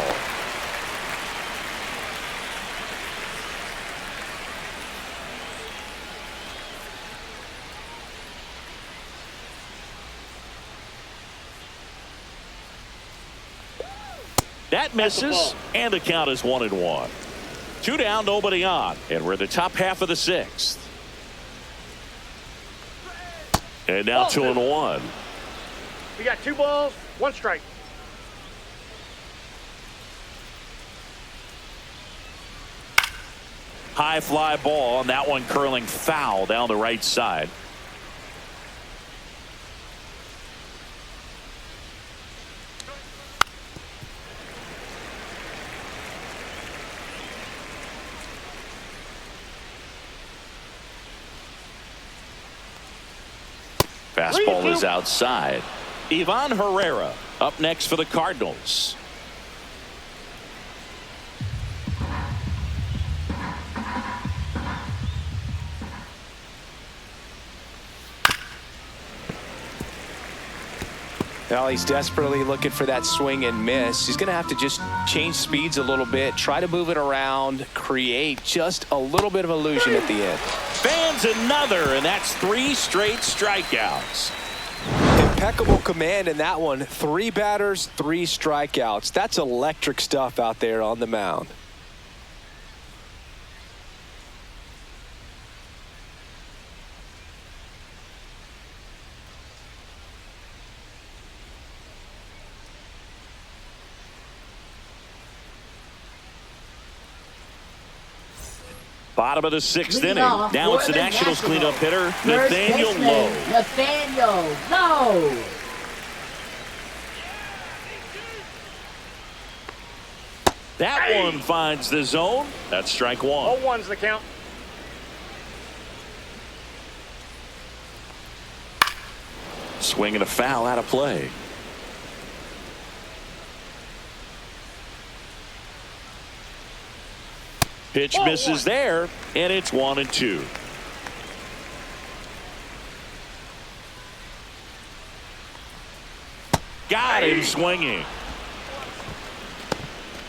That misses, and the count is 1-1. 2 down, nobody on, and we're in the top half of the 6th. And now 2-1. We got 2 balls, 1 strike. High fly ball, and that one curling foul down the right side. Fastball is outside. Ivan Herrera up next for the Cardinals. Well, he's desperately looking for that swing and miss. He's going to have to just change speeds a little bit, try to move it around, create just a little bit of illusion at the end. Fans another, and that's 3 straight strikeouts. Impeccable command in that one. 3 batters, 3 strikeouts. That's electric stuff out there on the mound. Bottom of the 6th Leading inning. off Now for it's the the Nationals Nationals. cleanup hitter, First Nathaniel baseman, Lowe. Nathaniel Lowe. That one finds the zone. That's strike 1. 0-1's the count. Swing and a foul out of play. Pitch misses there, and it's 1-2. Got him swinging.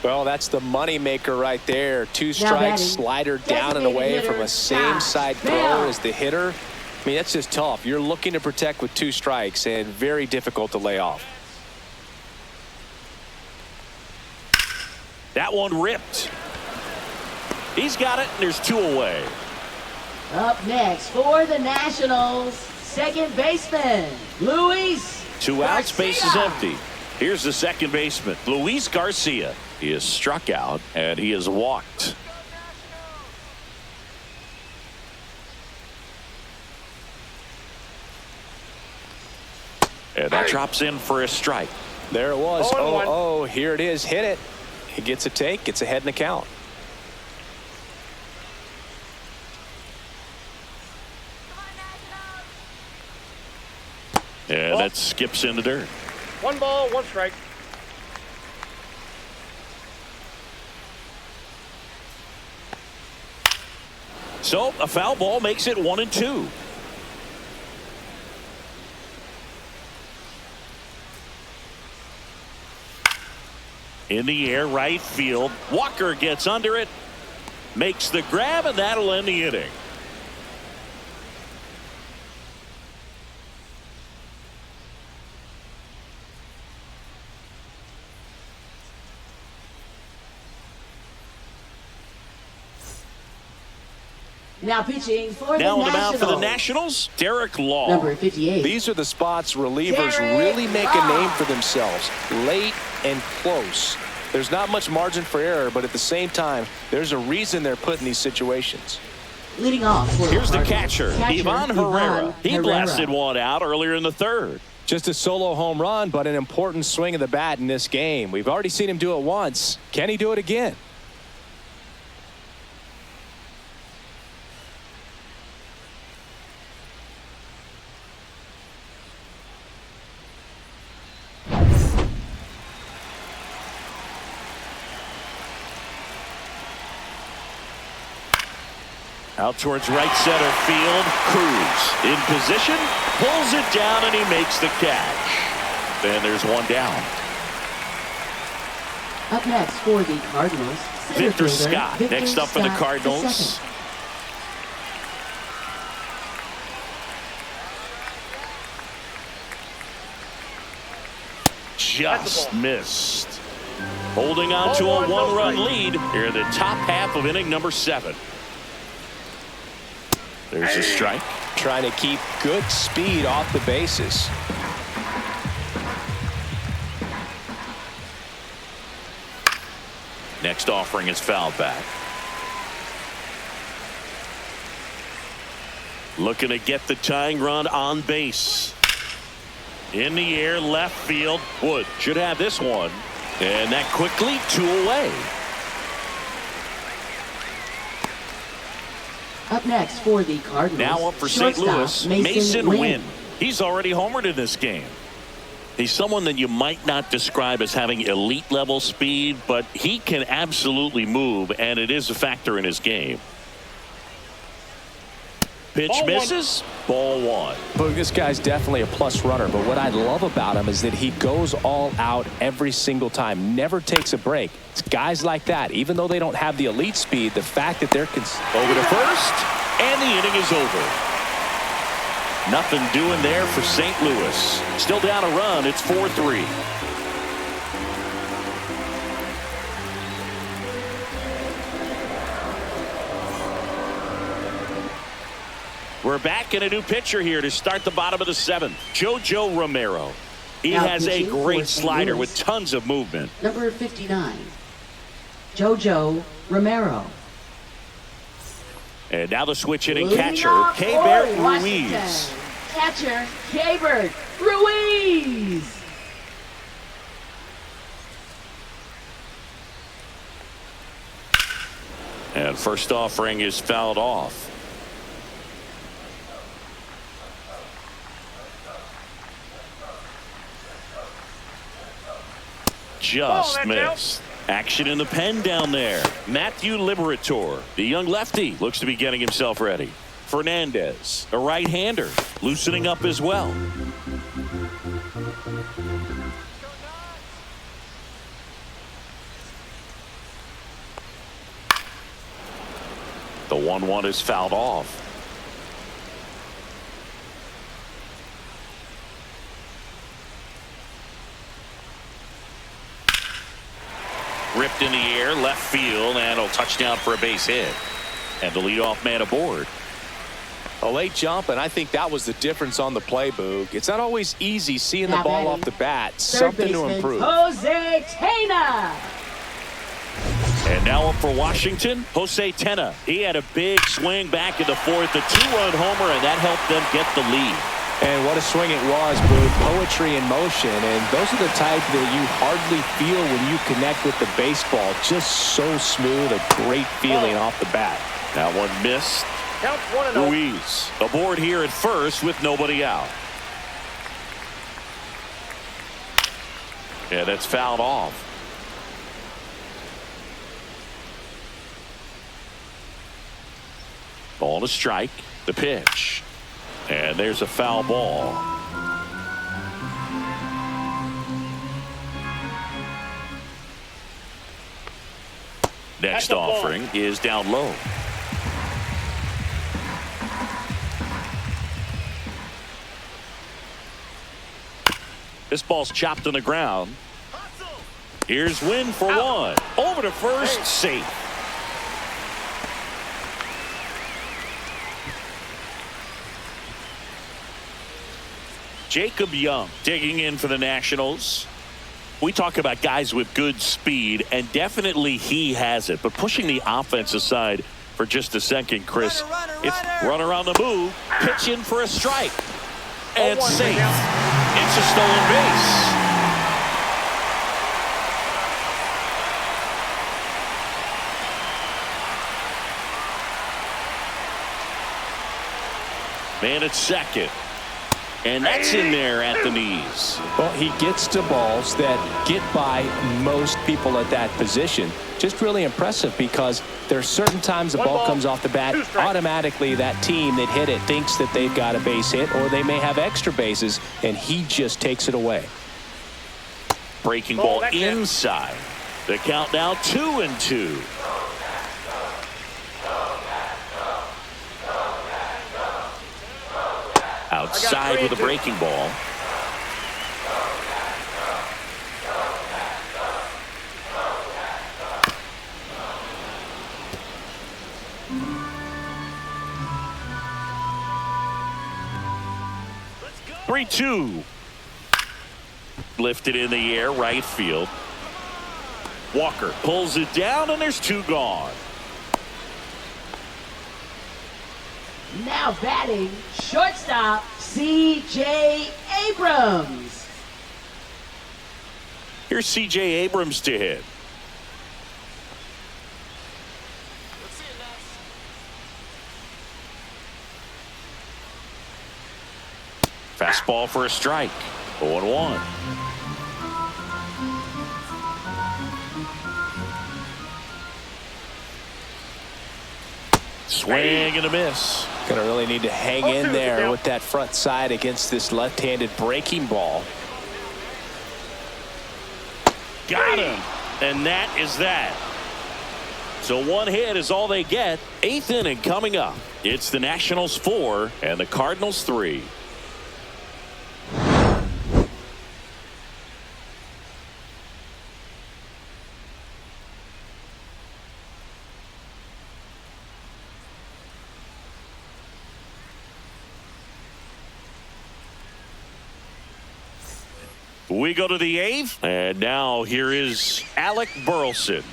Well, that's the money maker right there. 2 Now strikes, batting, slider down and designated away hitter, from a same side Bell. thrower as the hitter. I mean, that's just tough. You're looking to protect with 2 strikes and very difficult to lay off. That one ripped. He's got it, and there's 2 away. Up next for the Nationals, second baseman, Luis 2 outs, base is Garcia. empty. Here's the second baseman, Luis Garcia. He is struck out, and he is walked. And that drops in for a strike. There it was. 0-1. Oh, here it is. Hit it. He gets a take, gets ahead in the count. And that skips in the dirt. 1 ball, 1 strike. So a foul ball makes it 1-2. In the air, right field. Walker gets under it, makes the grab, and that'll end the inning. Now pitching for Now the on the mound for the Nationals, Nationals, Derek Law. number 58. These are the spots relievers Derek really make a Law. name for themselves. Late and close. There's not much margin for error, but at the same time, there's a reason they're put in these situations. Leading off for Here's the Cardinals, catcher, Ivan Herrera. He blasted one out earlier in the 3rd. Just a solo home run, but an important swing of the bat in this game. We've already seen him do it once. Can he do it again? Out towards right center field. Cruz in position, pulls it down, and he makes the catch. Then there's one down. Up next for the Cardinals, center Victor fielder, Scott Victor next up for the Scott Cardinals. Just missed. Holding on to a 1-run lead here in the top half of inning number 7. There's a strike. Trying to keep good speed off the bases. Next offering is fouled back. Looking to get the tying run on base. In the air, left field. Wood should have this one. And that quickly 2 away. Up next for the Cardinals. Now up for St. Louis, Mason Wynn. He's already homered in this game. He's someone that you might not describe as having elite level speed, but he can absolutely move, and it is a factor in his game. Pitch misses. Ball 1. Look, this guy's definitely a plus runner, but what I love about him is that he goes all out every single time, never takes a break. It's guys like that, even though they don't have the elite speed, the fact that they're over to first, and the inning is over. Nothing doing there for St. Louis. Still down a run. It's 4-3. We're back in a new pitcher here to start the bottom of the 7th. JoJo Romero. He has a great slider with tons of movement. Number 59, JoJo Romero. And now the switch hitting catcher, Keibert Ruiz. Catcher, Keibert Ruiz. And first offering is fouled off. Just missed. Action in the pen down there. Matthew Liberator, the young lefty, looks to be getting himself ready. Fernandez, a right-hander, loosening up as well. The 1-1 is fouled off. Ripped in the air, left field, and a touchdown for a base hit. And the leadoff man aboard. A late jump, and I think that was the difference on the play, Boog. It's not always easy seeing the ball off the bat. Something to improve. Jose Tena. And now up for Washington, Jose Tena. He had a big swing back in the 4th, a 2-run homer, and that helped them get the lead. And what a swing it was, Boog. Poetry in motion, and those are the type that you hardly feel when you connect with the baseball. Just so smooth, a great feeling off the bat. That one missed. Count 1-0. Ruiz aboard here at first with nobody out. Yeah, that's fouled off. Ball to strike. The pitch. And there's a foul ball. Next offering is down low. This ball's chopped on the ground. Here's Wynn for one. Over to first, safe. Jacob Young digging in for the Nationals. We talk about guys with good speed, and definitely he has it. But pushing the offense aside for just a second, Chris, it's runner on the move, pitch in for a strike. And it's safe. It's a stolen base. Man at second. And that's in there at the knees. Well, he gets to balls that get by most people at that position. Just really impressive because there are certain times the ball comes off the bat, automatically that team that hit it thinks that they've got a base hit or they may have extra bases, and he just takes it away. Breaking ball inside. The count now 2-2. Outside with a breaking ball. Let's go. 3-2. Lifted in the air, right field. Walker pulls it down, and there's 2 gone. Now batting, shortstop, C.J. Abrams. Here's C.J. Abrams to hit. Fastball for a strike. 0-1. Swing and a miss. Going to really need to hang in there with that front side against this left-handed breaking ball. Got him. And that is that. So 1 hit is all they get. 8th inning coming up. It's the Nationals 4 and the Cardinals 3. We go to the 8th, and now here is Alec Burleson.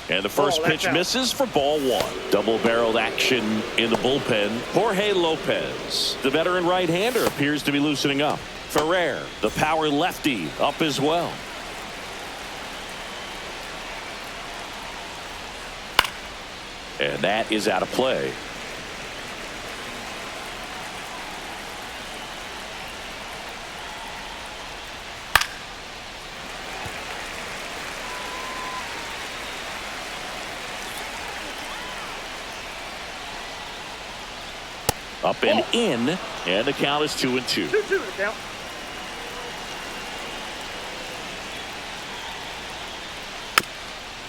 And the first pitch misses for ball 1. Double-barreled action in the bullpen. Jorge Lopez, the veteran right-hander, appears to be loosening up. Ferrer, the power lefty, up as well. And that is out of play. Up and in, and the count is 2-2. 2-2 the count.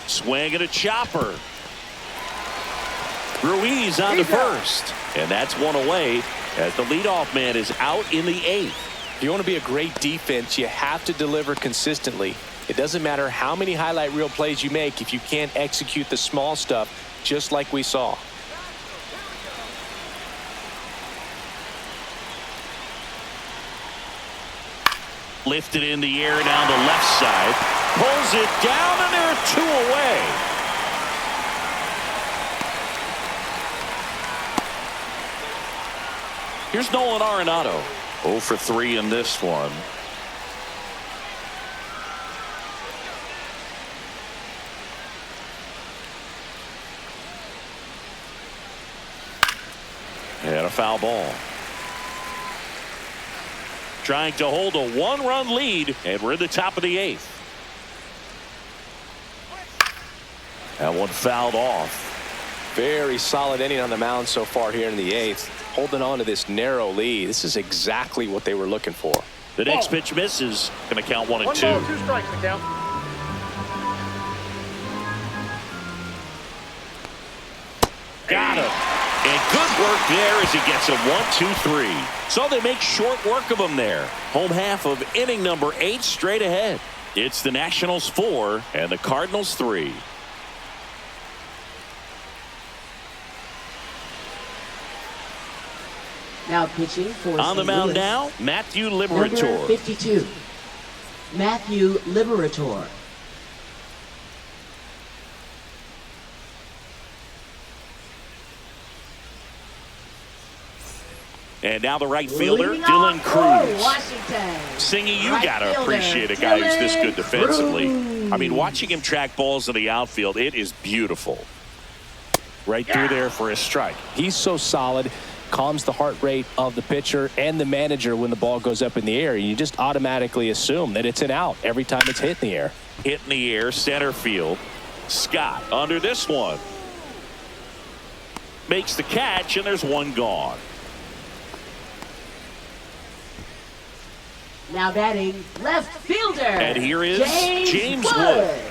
Swing and a chopper. Ruiz on to first, and that's 1 away as the leadoff man is out in the 8th. If you want to be a great defense, you have to deliver consistently. It doesn't matter how many highlight reel plays you make if you can't execute the small stuff, just like we saw. Lifted in the air down the left side. Pulls it down, and there are 2 away. Here's Nolan Arenado. 0 for 3 in this one. And a foul ball. Trying to hold a 1-run lead, and we're in the top of the 8th. That one fouled off. Very solid inning on the mound so far here in the 8th. Holding on to this narrow lead. This is exactly what they were looking for. The next pitch misses. Going to count 1-2. 1 ball, 2 strikes to count. Got him. And good work there as he gets a 1-2-3. So they make short work of him there. Home half of inning number 8 straight ahead. It's the Nationals 4 and the Cardinals 3. Now pitching for On the St. mound Louis, now, Matthew number Liberator. 52, Matthew Liberator. And now the right fielder, Leading Dylan off for Cruz. Washington. Singing, you Right got to fielder, appreciate a guy who's this good Dylan defensively. Cruz. I mean, watching him track balls in the outfield, it is beautiful. Right through there for a strike. He's so solid, calms the heart rate of the pitcher and the manager when the ball goes up in the air. You just automatically assume that it's an out every time it's hit in the air. Hit in the air, center field. Scott under this one. Makes the catch, and there's 1 gone. Now batting left fielder. And here is James Wood. Wood.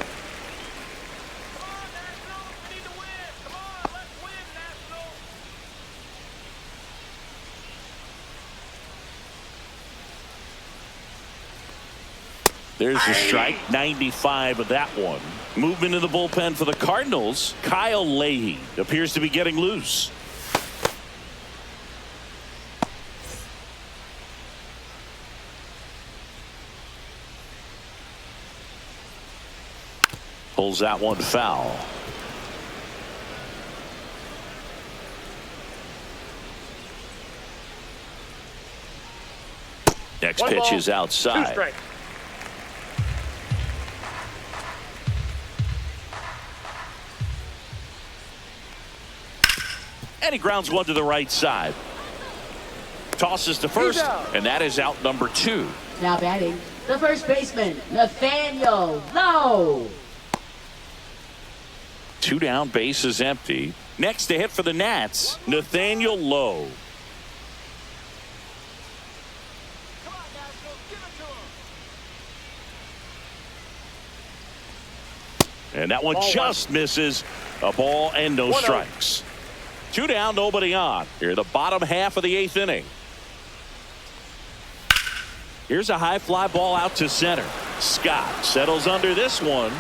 There's the strike, 95 of that one. Movement in the bullpen for the Cardinals. Kyle Leahy appears to be getting loose. Pulls that one foul. Next One pitch ball, is outside. 2 strikes. And he grounds one to the right side. Tosses to first, and that is out number 2. Now batting, the first baseman, Nathaniel Lowe. 2 down, base is empty. Next to hit for the Nats, Nathaniel Lowe. And that one just misses. A ball and no strikes. 2 down, nobody on. Here, the bottom half of the 8th inning. Here's a high fly ball out to center. Scott settles under this one.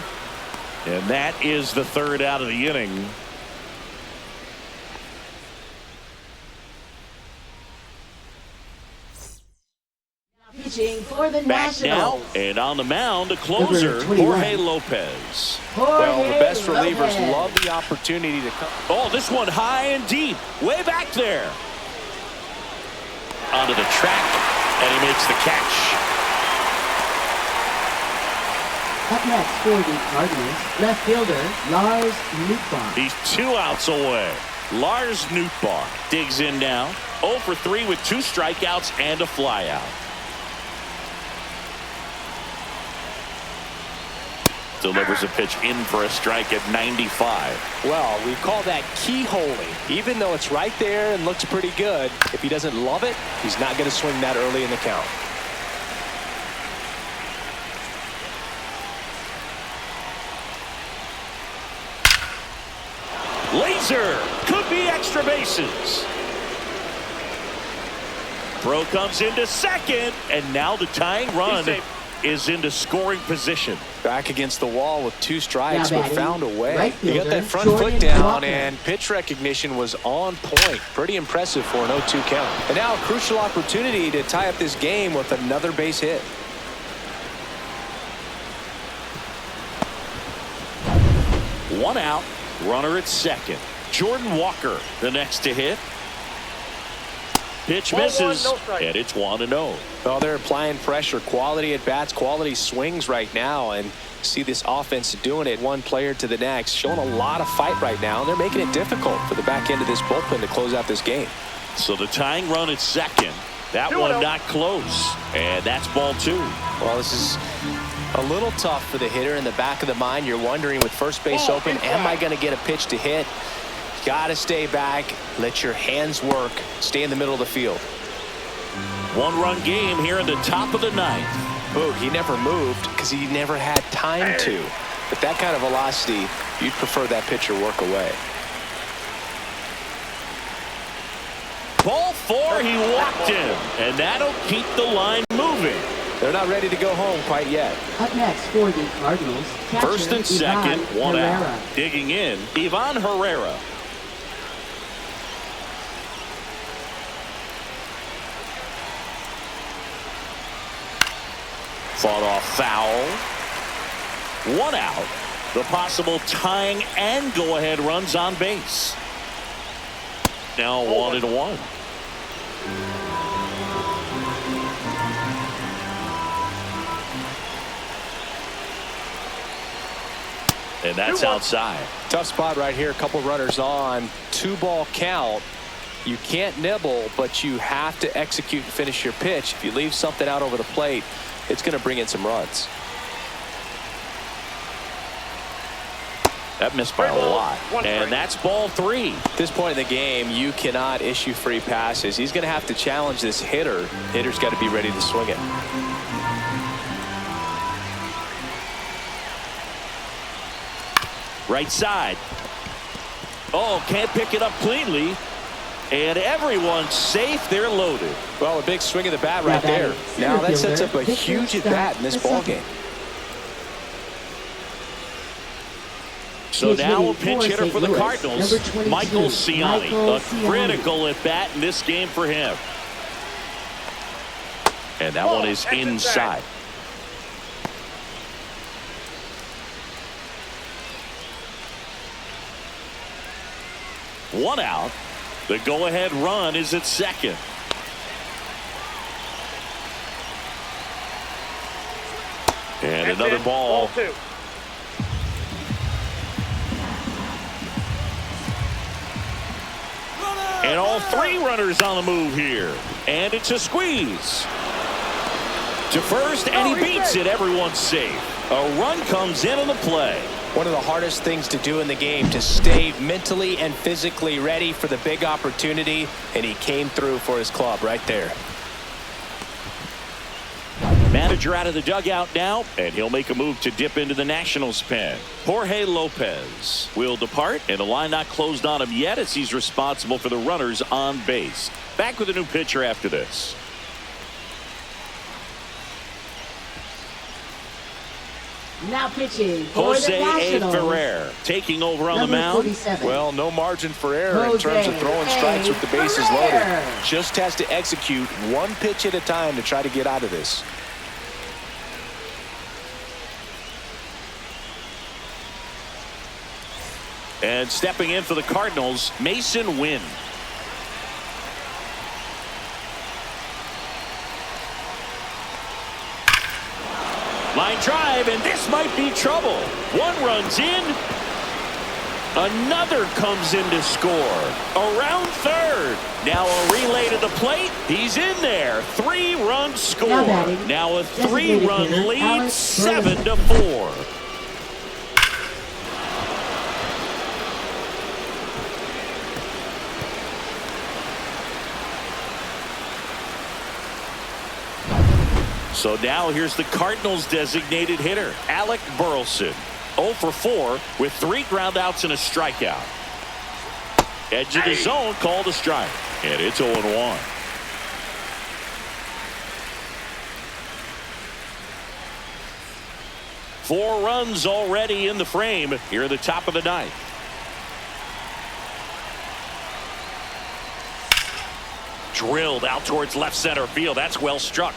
And that is the 3rd out of the inning. Pitching for the Back now, Nationals. and on the mound, a closer, Number 21. Jorge Lopez. Well, the best relievers Lopez. love the opportunity to come. Oh, this one high and deep, way back there. Onto the track, and he makes the catch. Up next for the Cardinals, left fielder Lars Nootbaar. He's 2 outs away. Lars Nootbaar digs in now. 0 for 3 with 2 strikeouts and a flyout. Delivers a pitch in for a strike at 95. Well, we call that keyholing. Even though it's right there and looks pretty good, if he doesn't love it, he's not going to swing that early in the count. Laser could be extra bases. Throw comes into second, and now the tying run is into scoring position. Back against the wall with 2 strikes, Now but batting, found a way. right He got fielder, that front Jordan foot down, Walker. and pitch recognition was on point. Pretty impressive for an 0-2 count. And now a crucial opportunity to tie up this game with another base hit. One out, runner at second. Jordan Walker, the next to hit. Pitch misses, and it's 1-0. Well, they're applying pressure, quality at bats, quality swings right now, and see this offense doing it one player to the next, showing a lot of fight right now, and they're making it difficult for the back end of this bullpen to close out this game. So the tying run at second. That one not close, and that's ball 2. Well, this is a little tough for the hitter in the back of the mind. You're wondering, with first base open, am I going to get a pitch to hit? Got to stay back, let your hands work, stay in the middle of the field. 1-run game here in the top of the 9th. Oh, he never moved because he never had time to. But that kind of velocity, you'd prefer that pitcher work away. Ball 4, he walked him, and that'll keep the line moving. They're not ready to go home quite yet. Up next for the Cardinals, catcher First and second, Ivan 1 Herrera. out. Digging in, Ivan Herrera. Fought off foul. 1 out. The possible tying and go-ahead runs on base. Now 1-1. And that's outside. Tough spot right here. A couple runners on. 2-ball count. You can't nibble, but you have to execute and finish your pitch. If you leave something out over the plate, it's going to bring in some runs. That missed by a lot. And that's ball 3. At this point in the game, you cannot issue free passes. He's going to have to challenge this hitter. Hitter's got to be ready to swing it. Right side. Oh, can't pick it up cleanly. And everyone's safe. They're loaded. Well, a big swing of the bat right there. Now that sets up a huge at bat in this ball game. So now a pinch hitter for the Cardinals, Michael Ciani. A critical at bat in this game for him. And that one is inside. One out. The go-ahead run is at second. And That's another in. ball. Ball 2. And all 3 runners on the move here. And it's a squeeze. To first, and he beats it. Everyone's safe. A run comes in on the play. One of the hardest things to do in the game, to stay mentally and physically ready for the big opportunity, and he came through for his club right there. Manager out of the dugout now, and he'll make a move to dip into the Nationals pen. Jorge Lopez will depart, and the line not closed on him yet as he's responsible for the runners on base. Back with a new pitcher after this. Now pitching for Jose the A. Nationals. Ferrer taking over on the Number mound. 47. Well, no margin for error in terms of throwing strikes with the bases loaded. Just has to execute one pitch at a time to try to get out of this. And stepping in for the Cardinals, Mason Wynn. Line drive, and this might be trouble. One runs in. Another comes in to score. Around third. Now a relay to the plate. He's in there. 3-run score. Now a 3-run lead, 7-4. So now here's the Cardinals designated hitter, Alec Burleson. 0 for 4 with 3 groundouts and a strikeout. Edge of the zone, called a strike. And it's 0-1. Four runs already in the frame here at the top of the ninth. Drilled out towards left center field. That's well struck.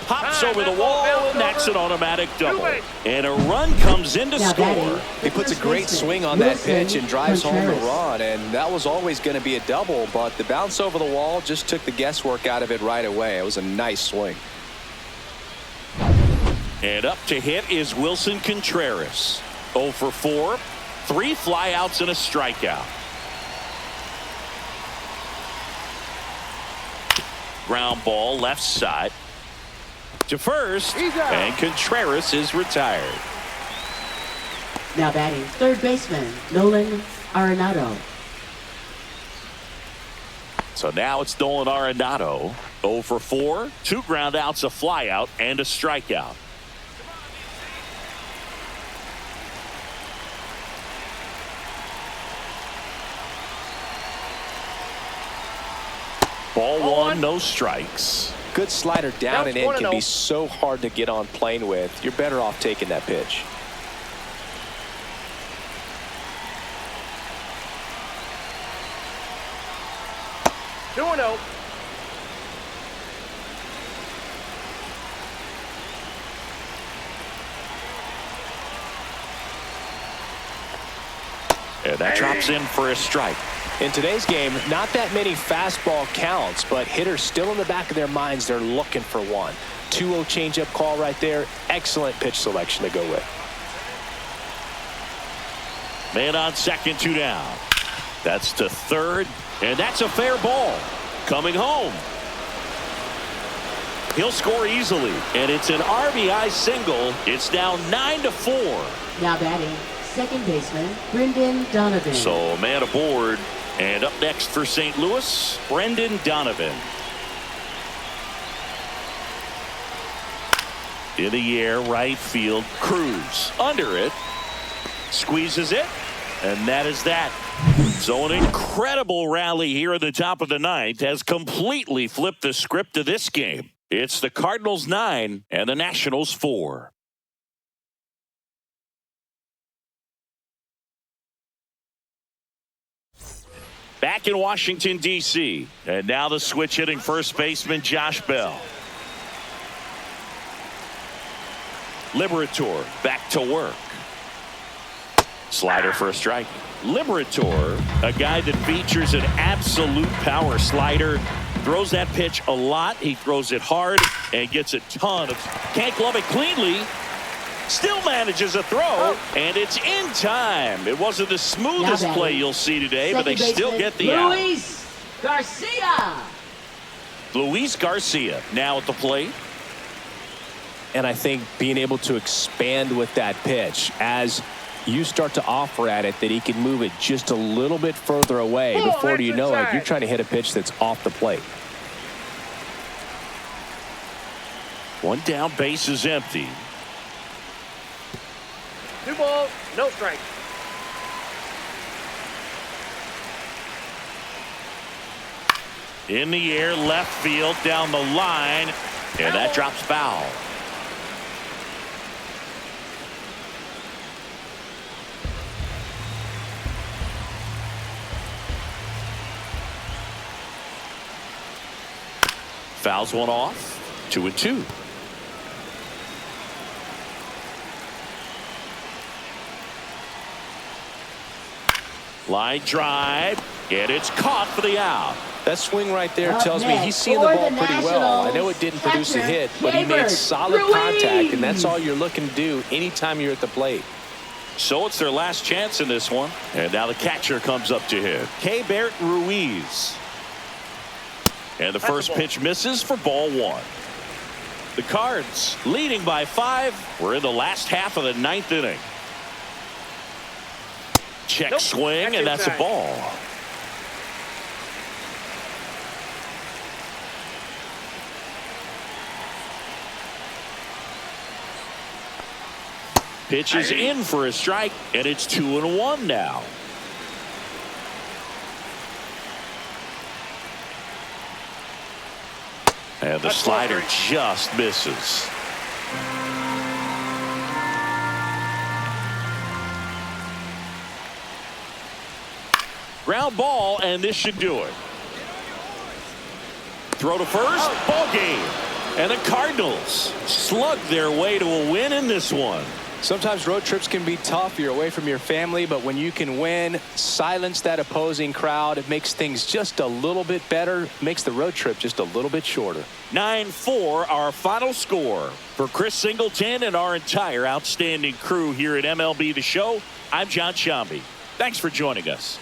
Pops over the wall, and that's an automatic double. And a run comes in to score. He puts a great swing on that pitch and drives home the run, and that was always going to be a double, but the bounce over the wall just took the guesswork out of it right away. It was a nice swing. And up to hit is Wilson Contreras. 0 for 4, 3 flyouts and a strikeout. Ground ball left side to first, and Contreras is retired. Now batting third baseman Nolan Arenado. So now it's Nolan Arenado. 0 for 4, 2 groundouts, a flyout, and a strikeout. Ball 1, no strikes. Good slider down and in can be so hard to get on plane with. You're better off taking that pitch. Two and 0. And that drops in for a strike. In today's game, not that many fastball counts, but hitters still in the back of their minds, they're looking for one. 2-0 changeup call right there. Excellent pitch selection to go with. Man on second, 2 down. That's to third, and that's a fair ball. Coming home. He'll score easily, and it's an RBI single. It's now 9-4. Now batting second baseman Brendan Donovan. So a man aboard. And up next for St. Louis, Brendan Donovan. In the air, right field, Cruz under it, squeezes it, and that is that. So an incredible rally here at the top of the ninth has completely flipped the script of this game. It's the Cardinals 9 and the Nationals 4. Back in Washington, D.C. And now the switch hitting first baseman Josh Bell. Liberator back to work. Slider for a strike. Liberator, a guy that features an absolute power slider. Throws that pitch a lot. He throws it hard and gets a ton of. Can't glove it cleanly. Still manages a throw, and it's in time. It wasn't the smoothest play you'll see today, but they still get the out. Luis Garcia. Luis Garcia now at the plate. And I think being able to expand with that pitch as you start to offer at it, that he can move it just a little bit further away. Before you know it, you're trying to hit a pitch that's off the plate. One down, base is empty. 2 balls, no strike. In the air, left field, down the line, and that drops foul. Fouls one off. 2-2. Line drive, and it's caught for the out. That swing right there tells me he's seeing the ball pretty well. I know it didn't produce a hit, but he made solid contact, and that's all you're looking to do anytime you're at the plate. So it's their last chance in this one. And now the catcher comes up to him. Keibert Ruiz. And the first pitch misses for ball 1. The Cards leading by 5. We're in the last half of the 9th inning. Check swing, and that's a ball. Pitch is in for a strike, and it's 2-1 now. And the slider just misses. Ground ball, and this should do it. Throw to first, ball game. And the Cardinals slug their way to a win in this one. Sometimes road trips can be tough. You're away from your family, but when you can win, silence that opposing crowd, it makes things just a little bit better, makes the road trip just a little bit shorter. 9-4 our final score. For Chris Singleton and our entire outstanding crew here at MLB The Show, I'm John Shambi. Thanks for joining us.